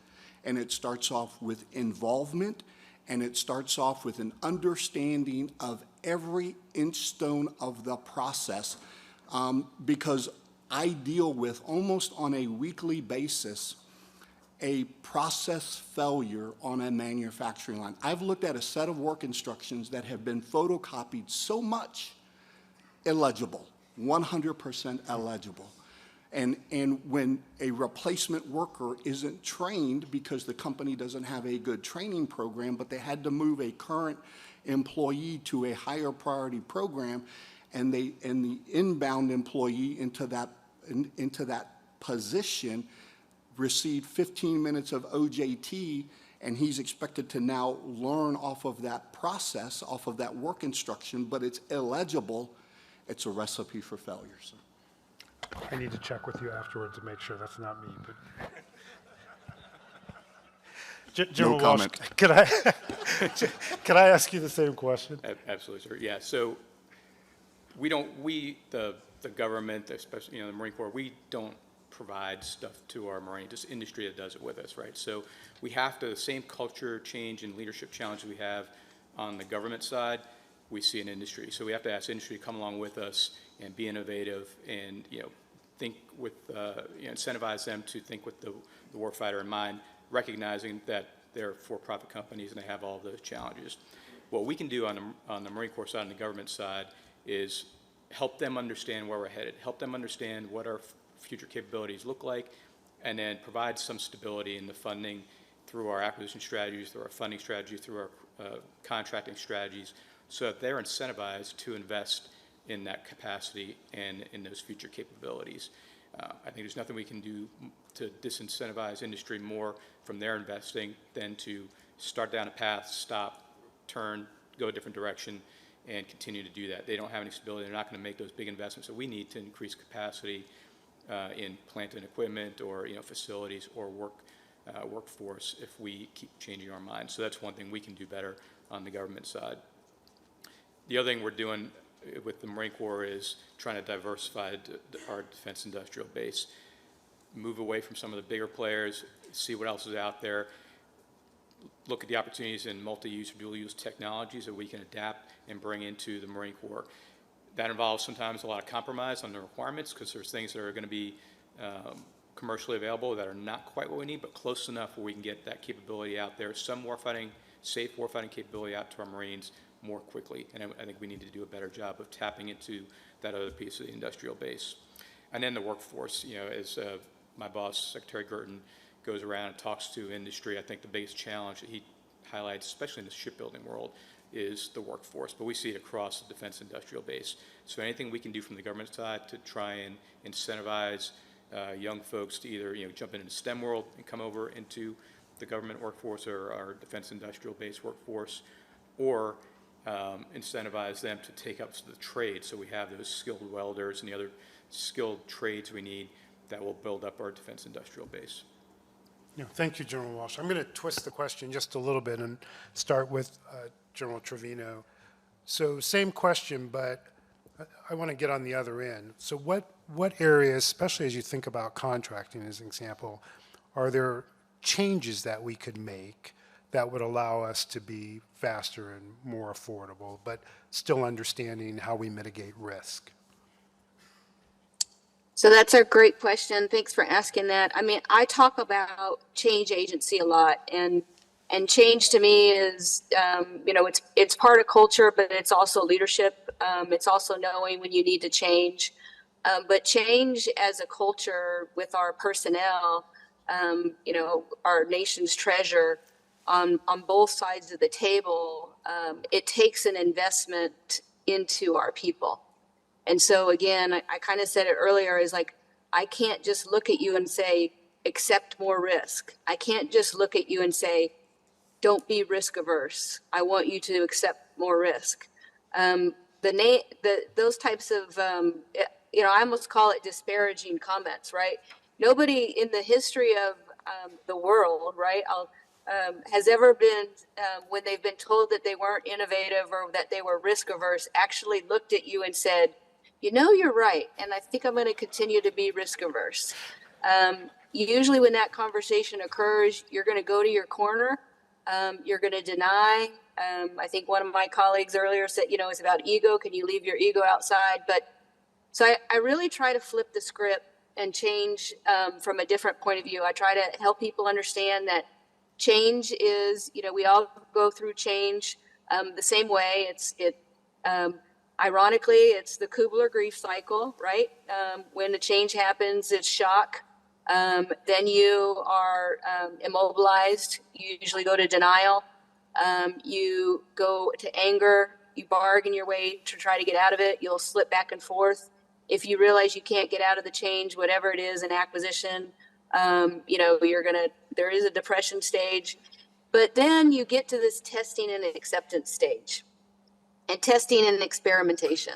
and it starts off with involvement, and it starts off with an understanding of every inch stone of the process, because I deal with, almost on a weekly basis, a process failure on a manufacturing line. I've looked at a set of work instructions that have been photocopied so much illegible, 100% illegible. And when a replacement worker isn't trained because the company doesn't have a good training program, but they had to move a current employee to a higher priority program, and the inbound employee into that position received 15 minutes of OJT, and he's expected to now learn off of that process, off of that work instruction, but it's illegible. It's a recipe for failure, sir. I need to check with you afterwards to make sure that's not me, but. General Walsh, comment. could I ask you the same question? Absolutely, sir. Yeah, so the government, especially, the Marine Corps, we don't provide stuff to our Marines. It's industry that does it with us, right? So we have to, the same culture change and leadership challenge we have on the government side, we see in industry. So we have to ask industry to come along with us and be innovative and, think with, incentivize them to think with the warfighter in mind, recognizing that they're for-profit companies and they have all those challenges. What we can do on the Marine Corps side and the government side is help them understand where we're headed, help them understand what our future capabilities look like, and then provide some stability in the funding through our acquisition strategies, through our funding strategy, through our contracting strategies, so that they're incentivized to invest in that capacity and in those future capabilities. I think there's nothing we can do to disincentivize industry more from their investing than to start down a path, stop, turn, go a different direction, and continue to do that. They don't have any stability. They're not going to make those big investments that we need to increase capacity in plant and equipment, or facilities, or workforce if we keep changing our minds. So that's one thing we can do better on the government side. The other thing we're doing with the Marine Corps is trying to diversify our defense industrial base, move away from some of the bigger players, see what else is out there, look at the opportunities in multi-use or dual-use technologies that we can adapt and bring into the Marine Corps. That involves sometimes a lot of compromise on the requirements, because there's things that are going to be commercially available that are not quite what we need, but close enough where we can get that capability out there, some warfighting, safe warfighting capability out to our Marines more quickly. And I think we need to do a better job of tapping into that other piece of the industrial base. And then the workforce, as my boss, Secretary Gertin, goes around and talks to industry, I think the biggest challenge that he highlights, especially in the shipbuilding world, is the workforce, but we see it across the defense industrial base. So anything we can do from the government side to try and incentivize young folks to either jump into the STEM world and come over into the government workforce or our defense industrial base workforce, or incentivize them to take up the trade, so we have those skilled welders and the other skilled trades we need that will build up our defense industrial base. Thank you, General Walsh. I'm going to twist the question just a little bit and start with General Treviño. So same question, but I want to get on the other end. So what areas, especially as you think about contracting as an example, are there changes that we could make that would allow us to be faster and more affordable, but still understanding how we mitigate risk? So that's a great question. Thanks for asking that. I mean, I talk about change agency a lot, and change to me is, it's part of culture, but it's also leadership. It's also knowing when you need to change. But change as a culture with our personnel, our nation's treasure, on both sides of the table, it takes an investment into our people. And so again, I kind of said it earlier, is like, I can't just look at you and say, accept more risk. I can't just look at you and say, don't be risk averse. I want you to accept more risk. Those types of, I almost call it disparaging comments, right? Nobody in the history of the world, right, has ever been, when they've been told that they weren't innovative or that they were risk averse, actually looked at you and said, you're right, and I think I'm going to continue to be risk averse. Usually when that conversation occurs, you're going to go to your corner. You're going to deny. I think one of my colleagues earlier said, it's about ego. Can you leave your ego outside? But so I really try to flip the script and change from a different point of view. I try to help people understand that change is, we all go through change the same way. Ironically, it's the Kubler grief cycle, right? When a change happens, it's shock. Then you are immobilized. You usually go to denial. You go to anger. You bargain your way to try to get out of it. You'll slip back and forth. If you realize you can't get out of the change, whatever it is, an acquisition, there is a depression stage. But then you get to this testing and acceptance stage, and testing and experimentation.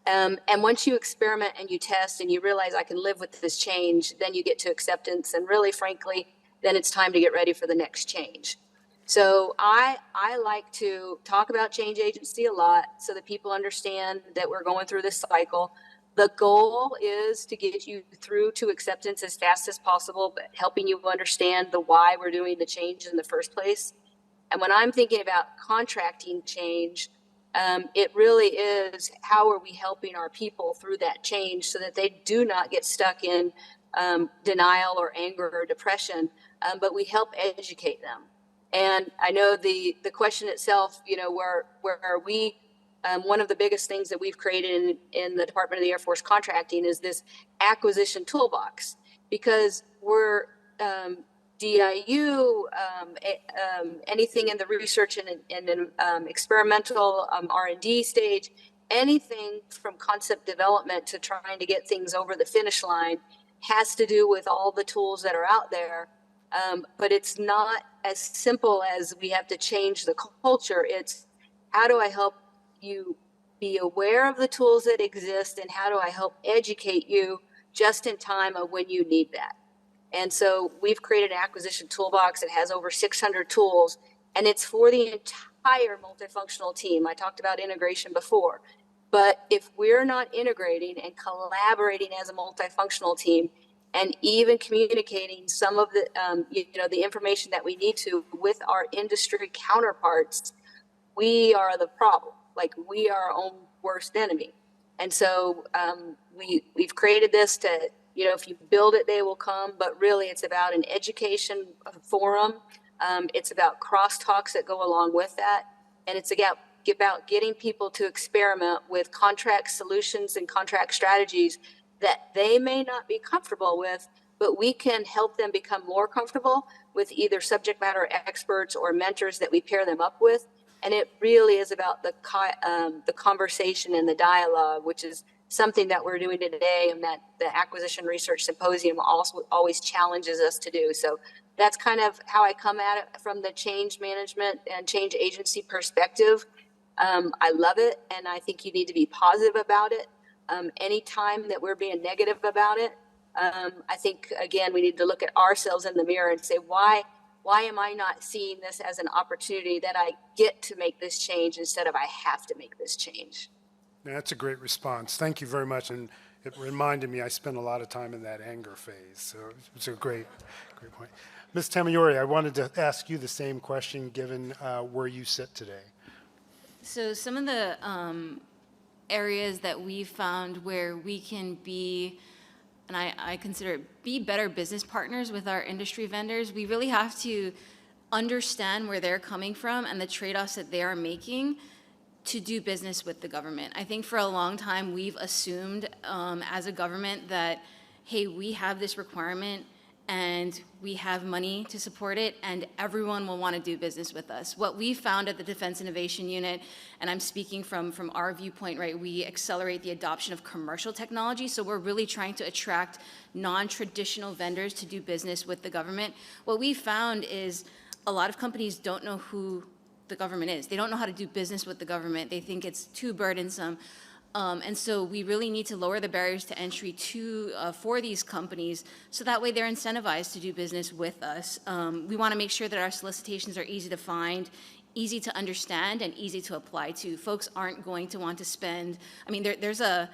And once you experiment and you test and you realize I can live with this change, then you get to acceptance. And really, frankly, then it's time to get ready for the next change. So I like to talk about change agency a lot so that people understand that we're going through this cycle. The goal is to get you through to acceptance as fast as possible, but helping you understand the why we're doing the change in the first place. And when I'm thinking about contracting change, it really is, how are we helping our people through that change so that they do not get stuck in denial or anger or depression, but we help educate them. And I know the question itself, where are we, one of the biggest things that we've created in the Department of the Air Force contracting is this acquisition toolbox, because we're DIU, anything in the research and experimental R&D stage, anything from concept development to trying to get things over the finish line has to do with all the tools that are out there. But it's not as simple as we have to change the culture. It's, how do I help you be aware of the tools that exist, and how do I help educate you just in time of when you need that? And so we've created an acquisition toolbox that has over 600 tools, and it's for the entire multifunctional team. I talked about integration before, but if we're not integrating and collaborating as a multifunctional team, and even communicating some of the, the information that we need to with our industry counterparts, we are the problem. Like, we are our own worst enemy. And so we've created this to, if you build it, they will come. But really, it's about an education forum. It's about crosstalks that go along with that. And it's about getting people to experiment with contract solutions and contract strategies that they may not be comfortable with, but we can help them become more comfortable with either subject matter experts or mentors that we pair them up with. And it really is about the conversation and the dialogue, which is something that we're doing today, and that the Acquisition Research Symposium also always challenges us to do. So that's kind of how I come at it from the change management and change agency perspective. I love it, and I think you need to be positive about it. Anytime that we're being negative about it, I think, again, we need to look at ourselves in the mirror and say, why am I not seeing this as an opportunity that I get to make this change instead of I have to make this change? That's a great response. Thank you very much. And it reminded me, I spent a lot of time in that anger phase. So it's a great point. Ms. Tamayori, I wanted to ask you the same question, given where you sit today. So some of the areas that we've found where we can be, and I consider it, be better business partners with our industry vendors, we really have to understand where they're coming from and the trade-offs that they are making to do business with the government. I think for a long time we've assumed as a government that, hey, we have this requirement and we have money to support it, and everyone will want to do business with us. What we found at the Defense Innovation Unit, and I'm speaking from our viewpoint, right, we accelerate the adoption of commercial technology, so we're really trying to attract non-traditional vendors to do business with the government. What we found is a lot of companies don't know who the government is. They don't know how to do business with the government. They think it's too burdensome. And so we really need to lower the barriers to entry for these companies, so that way they're incentivized to do business with us. We want to make sure that our solicitations are easy to find, easy to understand, and easy to apply to. Folks aren't going to want to spend, I mean, there's a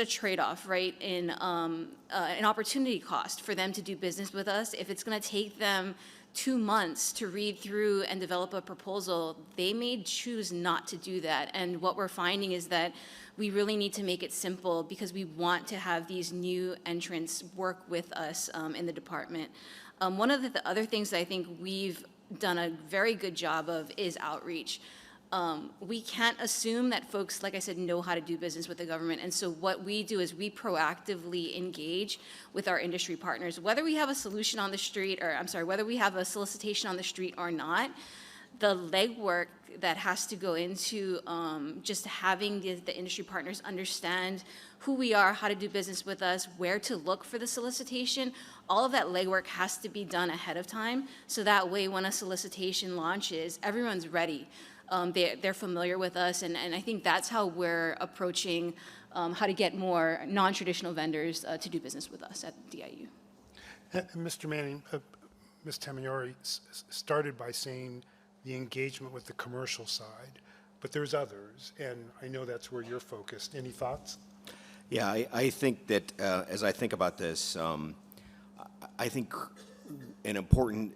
trade-off, right, in an opportunity cost for them to do business with us. If it's going to take them 2 months to read through and develop a proposal, they may choose not to do that. And what we're finding is that we really need to make it simple, because we want to have these new entrants work with us in the department. One of the other things that I think we've done a very good job of is outreach. We can't assume that folks, like I said, know how to do business with the government. And so what we do is we proactively engage with our industry partners, whether we have a solution on the street, or I'm sorry, whether we have a solicitation on the street or not. The legwork that has to go into just having the industry partners understand who we are, how to do business with us, where to look for the solicitation, all of that legwork has to be done ahead of time. So that way, when a solicitation launches, everyone's ready. They're familiar with us, and I think that's how we're approaching how to get more non-traditional vendors to do business with us at DIU. And Mr. Manning, Ms. Tamayori started by saying the engagement with the commercial side, but there's others, and I know that's where you're focused. Any thoughts? Yeah, I think that as I think about this, I think an important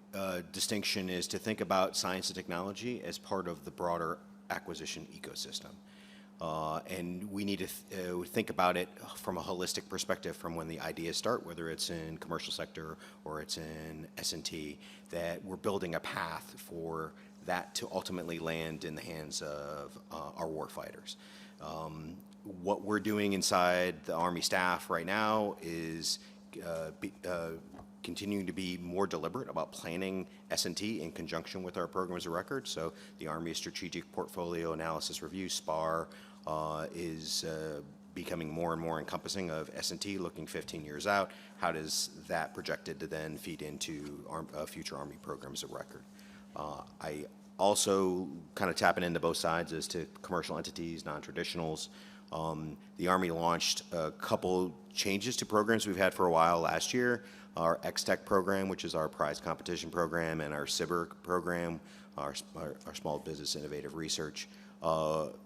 distinction is to think about science and technology as part of the broader acquisition ecosystem. And we need to think about it from a holistic perspective, from when the ideas start, whether it's in commercial sector or it's in S&T, that we're building a path for that to ultimately land in the hands of our warfighters. What we're doing inside the Army staff right now is continuing to be more deliberate about planning S&T in conjunction with our programs of record. So the Army Strategic Portfolio Analysis Review, SPAR, is becoming more and more encompassing of S&T, looking 15 years out. How does that projected to then feed into future Army programs of record? I also kind of tapping into both sides as to commercial entities, non-traditionals. The Army launched a couple changes to programs we've had for a while last year. Our X-Tech program, which is our prize competition program, and our SIBR program, our Small Business Innovative Research.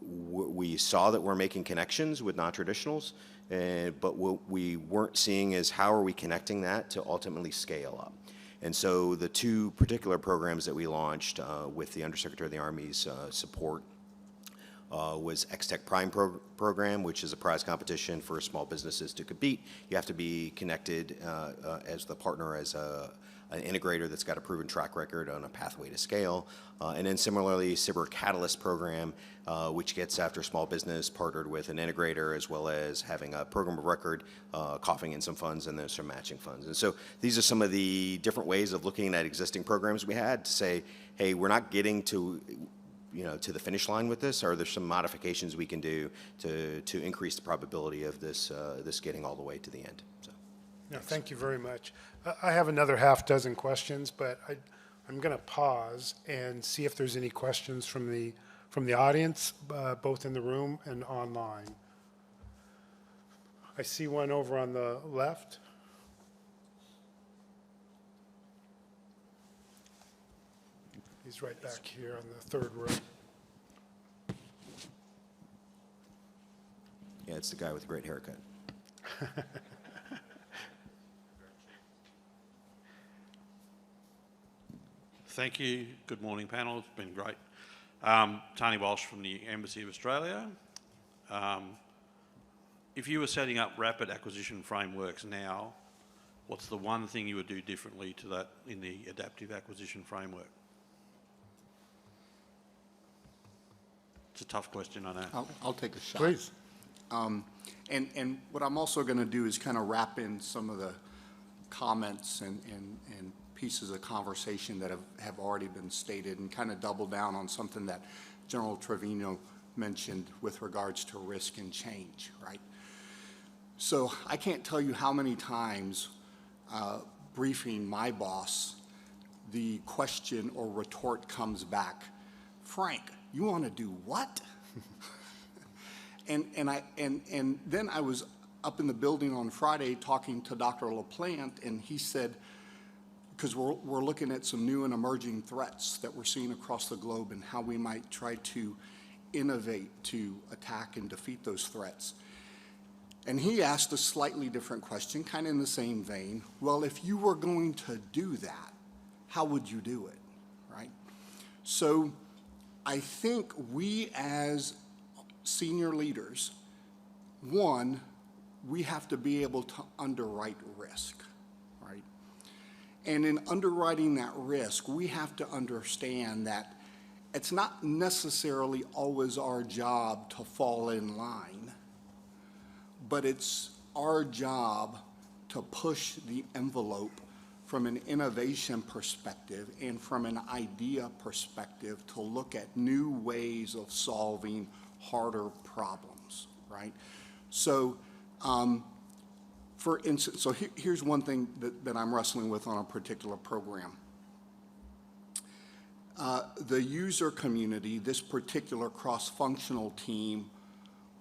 We saw that we're making connections with non-traditionals, but what we weren't seeing is how are we connecting that to ultimately scale up. And so the two particular programs that we launched with the Undersecretary of the Army's support was X-Tech Prime program, which is a prize competition for small businesses to compete. You have to be connected as the partner, as an integrator that's got a proven track record on a pathway to scale. And then similarly, SIBR Catalyst program, which gets after small business, partnered with an integrator, as well as having a program of record, coughing in some funds, and then some matching funds. And so these are some of the different ways of looking at existing programs we had to say, hey, we're not getting to the finish line with this. Are there some modifications we can do to increase the probability of this getting all the way to the end? So, No, thank you very much. I have another half dozen questions, but I'm going to pause and see if there's any questions from the audience, both in the room and online. I see one over on the left. He's right back here on the third row. yeah, it's the guy with the great haircut. Thank you. Good morning, panel. It's been great. Tony Walsh from the Embassy of Australia. If you were setting up rapid acquisition frameworks now, what's the one thing you would do differently to that in the adaptive acquisition framework? It's a tough question, I know. I'll take a shot. Please. And what I'm also going to do is kind of wrap in some of comments and pieces of conversation that have already been stated and kind of double down on something that General Treviño mentioned with regards to risk and change, right? So I can't tell you how many times briefing my boss, the question or retort comes back, Frank, you want to do what? and then I was up in the building on Friday talking to Dr. LaPlante, and he said, because we're looking at some new and emerging threats that we're seeing across the globe and how we might try to innovate to attack and defeat those threats. And he asked a slightly different question, kind of in the same vein. Well, if you were going to do that, how would you do it, right? So I think we as senior leaders, one, we have to be able to underwrite risk, right? And in underwriting that risk, we have to understand that it's not necessarily always our job to fall in line, but it's our job to push the envelope from an innovation perspective and from an idea perspective to look at new ways of solving harder problems, right? So, for instance, so here's one thing that I'm wrestling with on a particular program. The user community, this particular cross-functional team,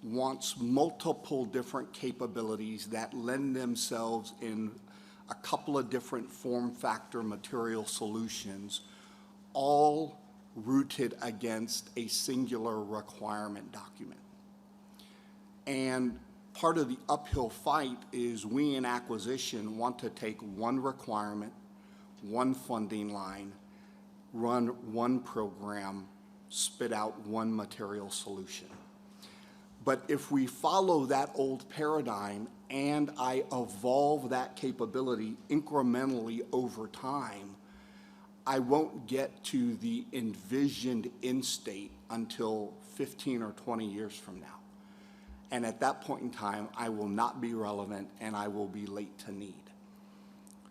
wants multiple different capabilities that lend themselves in a couple of different form factor material solutions, all rooted against a singular requirement document. And part of the uphill fight is we in acquisition want to take one requirement, one funding line, run one program, spit out one material solution. But if we follow that old paradigm and I evolve that capability incrementally over time, I won't get to the envisioned end state until 15 or 20 years from now. And at that point in time, I will not be relevant and I will be late to need.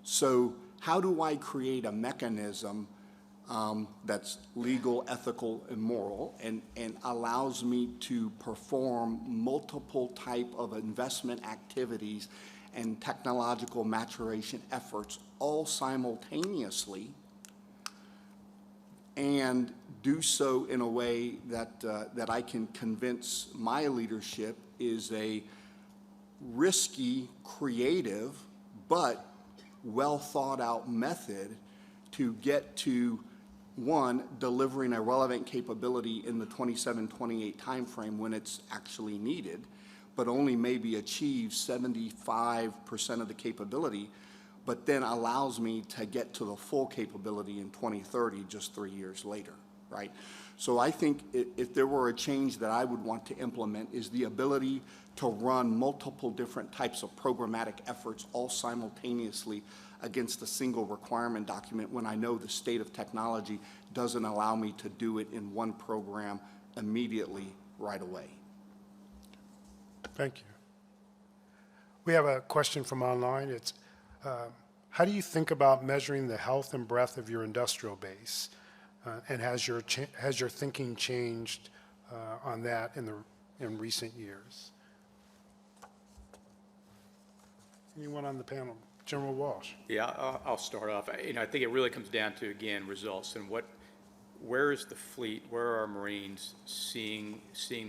So how do I create a mechanism that's legal, ethical, and moral, and allows me to perform multiple type of investment activities and technological maturation efforts all simultaneously, and do so in a way that I can convince my leadership is a risky, creative, but well thought out method to get to, one, delivering a relevant capability in the 27-28 timeframe when it's actually needed, but only maybe achieve 75% of the capability, but then allows me to get to the full capability in 2030, just 3 years later, right? So I think if there were a change that I would want to implement is the ability to run multiple different types of programmatic efforts all simultaneously against a single requirement document when I know the state of technology doesn't allow me to do it in one program immediately right away. Thank you. We have a question from online. It's, how do you think about measuring the health and breadth of your industrial base? And has your thinking changed on that in recent years? Anyone on the panel? General Walsh. Yeah, I'll start off. I think it really comes down to, again, results and where is the fleet, where are our Marines seeing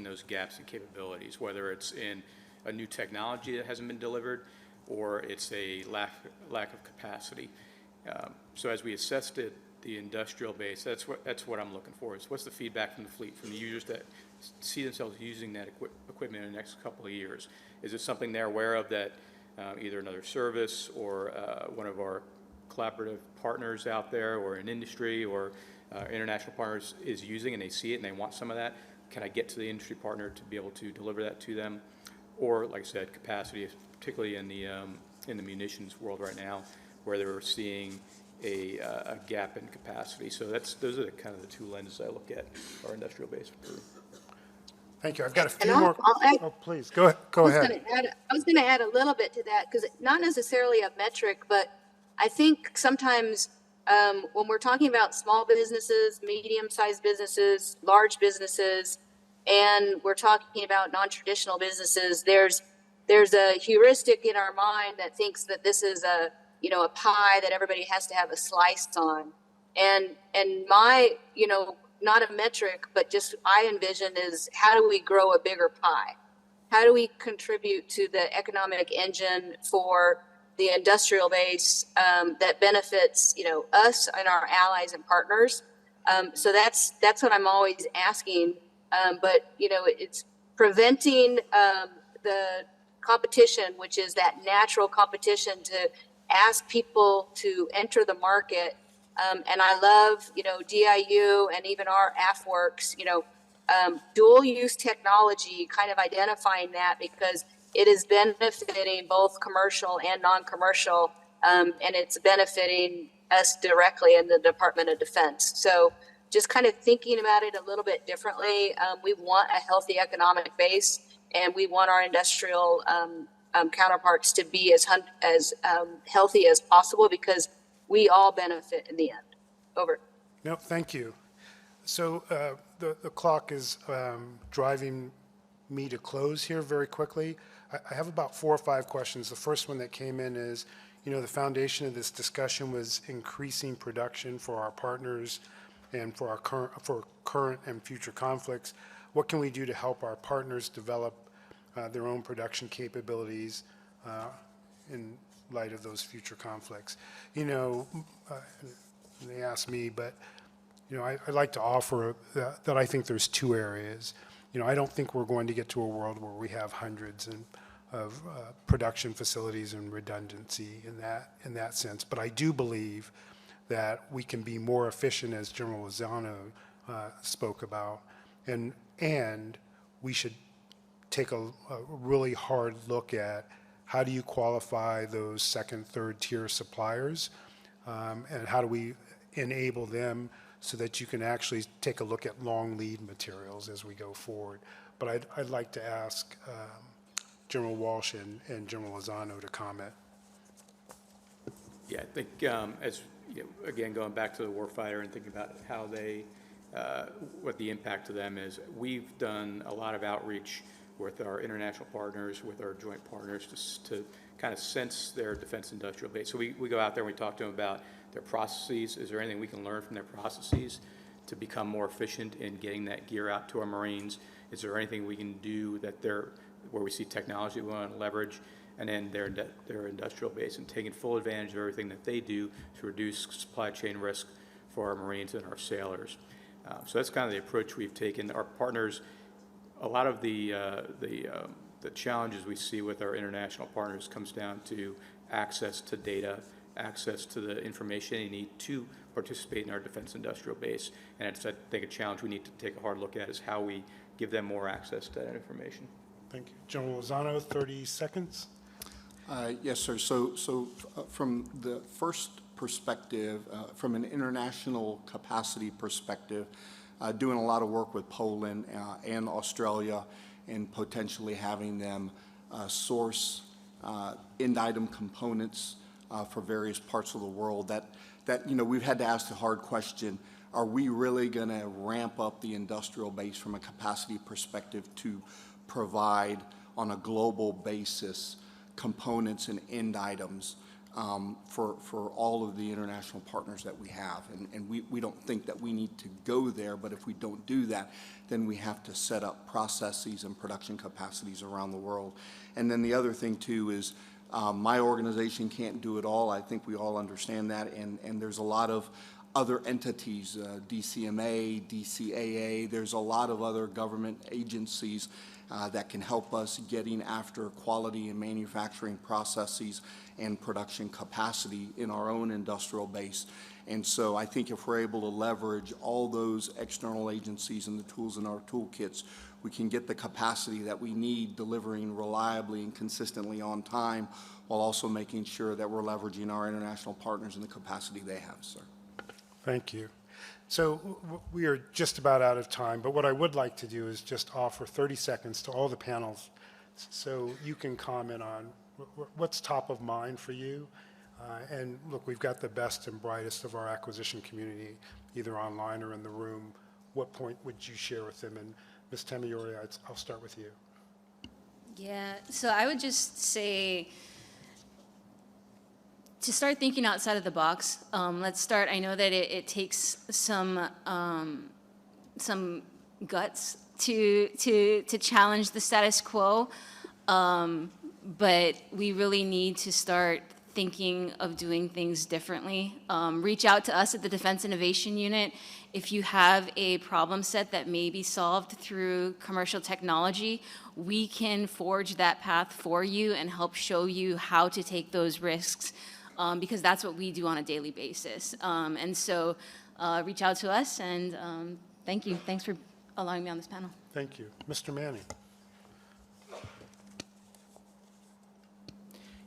those gaps in capabilities, whether it's in a new technology that hasn't been delivered or it's a lack of capacity. So as we assessed it, the industrial base, that's what I'm looking for, is what's the feedback from the fleet, from the users that see themselves using that equipment in the next couple of years. Is it something they're aware of that either another service or one of our collaborative partners out there or an industry or international partners is using and they see it and they want some of that? Can I get to the industry partner to be able to deliver that to them? Or, like I said, capacity, particularly in the munitions world right now, where they're seeing a gap in capacity. So those are kind of the two lenses I look at our industrial base through. Thank you. I've got a And few more. I'll add, Oh, please, go ahead. I was going to add a little bit to that because not necessarily a metric, but I think sometimes when we're talking about small businesses, medium-sized businesses, large businesses, and we're talking about non-traditional businesses, there's a heuristic in our mind that thinks that this is a pie that everybody has to have a slice on, and my not a metric, but just I envision is how do we grow a bigger pie? How do we contribute to the economic engine for the industrial base that benefits, us and our allies and partners? So that's what I'm always asking. But it's preventing the competition, which is that natural competition to ask people to enter the market. And I love, DIU and even our AFWorks, dual use technology, kind of identifying that because it is benefiting both commercial and non-commercial, and it's benefiting us directly in the Department of Defense. So just kind of thinking about it a little bit differently. We want a healthy economic base, and we want our industrial counterparts to be as healthy as possible because we all benefit in the end. Over. No, thank you. So the clock is driving me to close here very quickly. I have about 4 or 5 questions. The first one that came in is, the foundation of this discussion was increasing production for our partners and for our current and future conflicts. What can we do to help our partners develop their own production capabilities in light of those future conflicts? They asked me, but I'd like to offer that I think there's 2 areas. I don't think we're going to get to a world where we have hundreds of production facilities and redundancy in that sense. But I do believe that we can be more efficient, as General Lozano spoke about, and we should take a really hard look at how do you qualify those second, third tier suppliers, and how do we enable them so that you can actually take a look at long lead materials as we go forward. But I'd like to ask General Walsh and General Lozano to comment. Yeah, I think as again, going back to the warfighter and thinking about how they, what the impact to them is, we've done a lot of outreach with our international partners, with our joint partners to kind of sense their defense industrial base. So we go out there and we talk to them about their processes. Is there anything we can learn from their processes to become more efficient in getting that gear out to our Marines? Is there anything we can do where we see technology we want to leverage, and then their industrial base, and taking full advantage of everything that they do to reduce supply chain risk for our Marines and our sailors. So that's kind of the approach we've taken. Our partners, a lot of the challenges we see with our international partners comes down to access to data, access to the information they need to participate in our defense industrial base. And it's, I think, a challenge we need to take a hard look at is how we give them more access to that information. Thank you. General Lozano, 30 seconds. Yes, sir. So from the first perspective, from an international capacity perspective, doing a lot of work with Poland and Australia and potentially having them source end item components for various parts of the world, that we've had to ask the hard question, are we really going to ramp up the industrial base from a capacity perspective to provide on a global basis components and end items for all of the international partners that we have? And we don't think that we need to go there, but if we don't do that, then we have to set up processes and production capacities around the world. And then the other thing too is my organization can't do it all. I think we all understand that, and there's a lot of other entities, DCMA, DCAA, there's a lot of other government agencies that can help us getting after quality and manufacturing processes and production capacity in our own industrial base. And so I think if we're able to leverage all those external agencies and the tools in our toolkits, we can get the capacity that we need, delivering reliably and consistently on time, while also making sure that we're leveraging our international partners and the capacity they have, sir. Thank you. We are just about out of time, but what I would like to do is just offer 30 seconds to all the panels so you can comment on what's top of mind for you. And look, we've got the best and brightest of our acquisition community, either online or in the room. What point would you share with them? And Ms. Tamayori, I'll start with you. Yeah, so I would just say to start thinking outside of the box. Let's start. I know that it takes some guts to challenge the status quo, but we really need to start thinking of doing things differently. Reach out to us at the Defense Innovation Unit if you have a problem set that may be solved through commercial technology. We can forge that path for you and help show you how to take those risks, because that's what we do on a daily basis. And so reach out to us, and thank you. Thanks for allowing me on this panel. Thank you. Mr. Manning.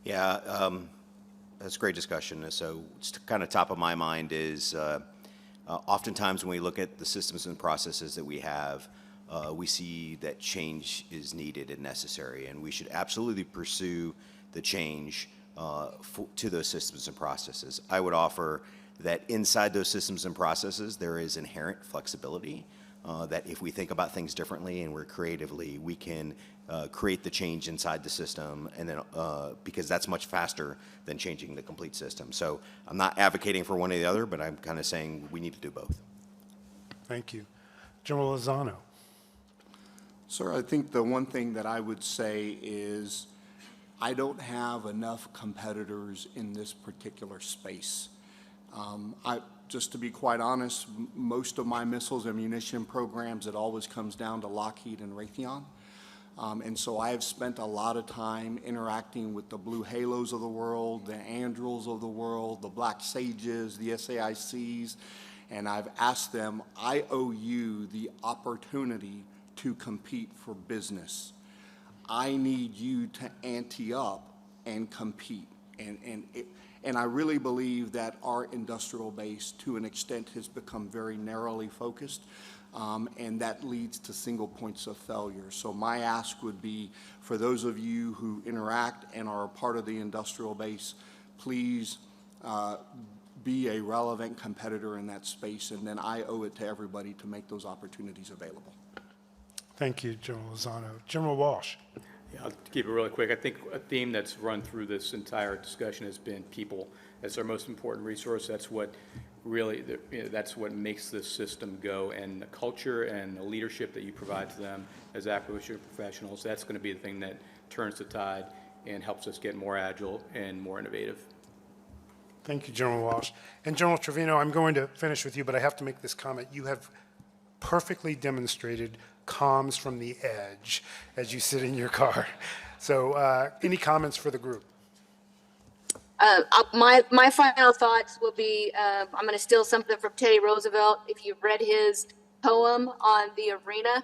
Yeah, that's a great discussion. So it's kind of top of my mind is oftentimes when we look at the systems and processes that we have, we see that change is needed and necessary, and we should absolutely pursue the change to those systems and processes. I would offer that inside those systems and processes, there is inherent flexibility, that if we think about things differently and we're creatively, we can create the change inside the system, and then because that's much faster than changing the complete system. So I'm not advocating for one or the other, but I'm kind of saying we need to do both. Thank you. General Lozano. Sir, I think the one thing that I would say is I don't have enough competitors in this particular space. Just to be quite honest, most of my missiles and munition programs, it always comes down to Lockheed and Raytheon. And so I have spent a lot of time interacting with the Blue Halos of the world, the Andurils of the world, the Black Sages, the SAICs, and I've asked them, I owe you the opportunity to compete for business. I need you to ante up and compete. And I really believe that our industrial base, to an extent, has become very narrowly focused, and that leads to single points of failure. So my ask would be, for those of you who interact and are a part of the industrial base, please be a relevant competitor in that space, and then I owe it to everybody to make those opportunities available. Thank you, General Lozano. General Walsh. Yeah, I'll keep it really quick. I think a theme that's run through this entire discussion has been people. That's our most important resource. That's what really, that's what makes this system go. And the culture and the leadership that you provide to them as acquisition professionals, that's going to be the thing that turns the tide and helps us get more agile and more innovative. Thank you, General Walsh. And General Treviño, I'm going to finish with you, but I have to make this comment. You have perfectly demonstrated comms from the edge as you sit in your car. So any comments for the group? My final thoughts will be, I'm going to steal something from Teddy Roosevelt. If you've read his poem on the arena,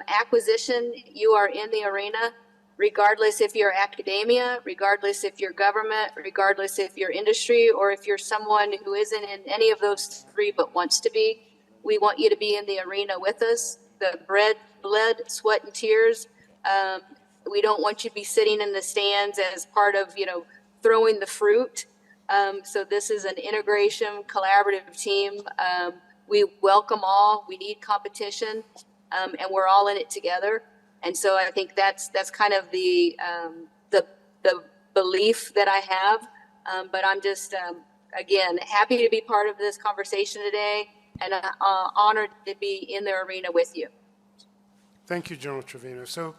acquisition, you are in the arena, regardless if you're academia, regardless if you're government, regardless if you're industry, or if you're someone who isn't in any of those three but wants to be. We want you to be in the arena with us. The blood, sweat, and tears. We don't want you to be sitting in the stands as part of, throwing the fruit. So this is an integration, collaborative team. We welcome all. We need competition, and we're all in it together. And so I think that's kind of the belief that I have. But I'm just again happy to be part of this conversation today, and honored to be in the arena with you. Thank you, General Treviño. So,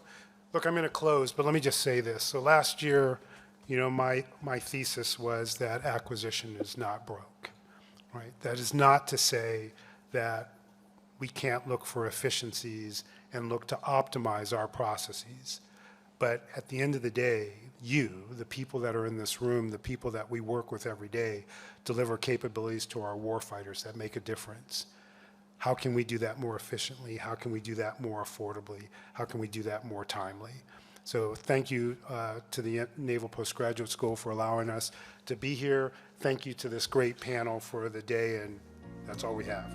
look, I'm going to close, but let me just say this. So last year, my thesis was that acquisition is not broke, right? That is not to say that we can't look for efficiencies and look to optimize our processes. But at the end of the day, you, the people that are in this room, the people that we work with every day, deliver capabilities to our warfighters that make a difference. How can we do that more efficiently? How can we do that more affordably? How can we do that more timely? So thank you to the Naval Postgraduate School for allowing us to be here. Thank you to this great panel for the day, and That's all we have.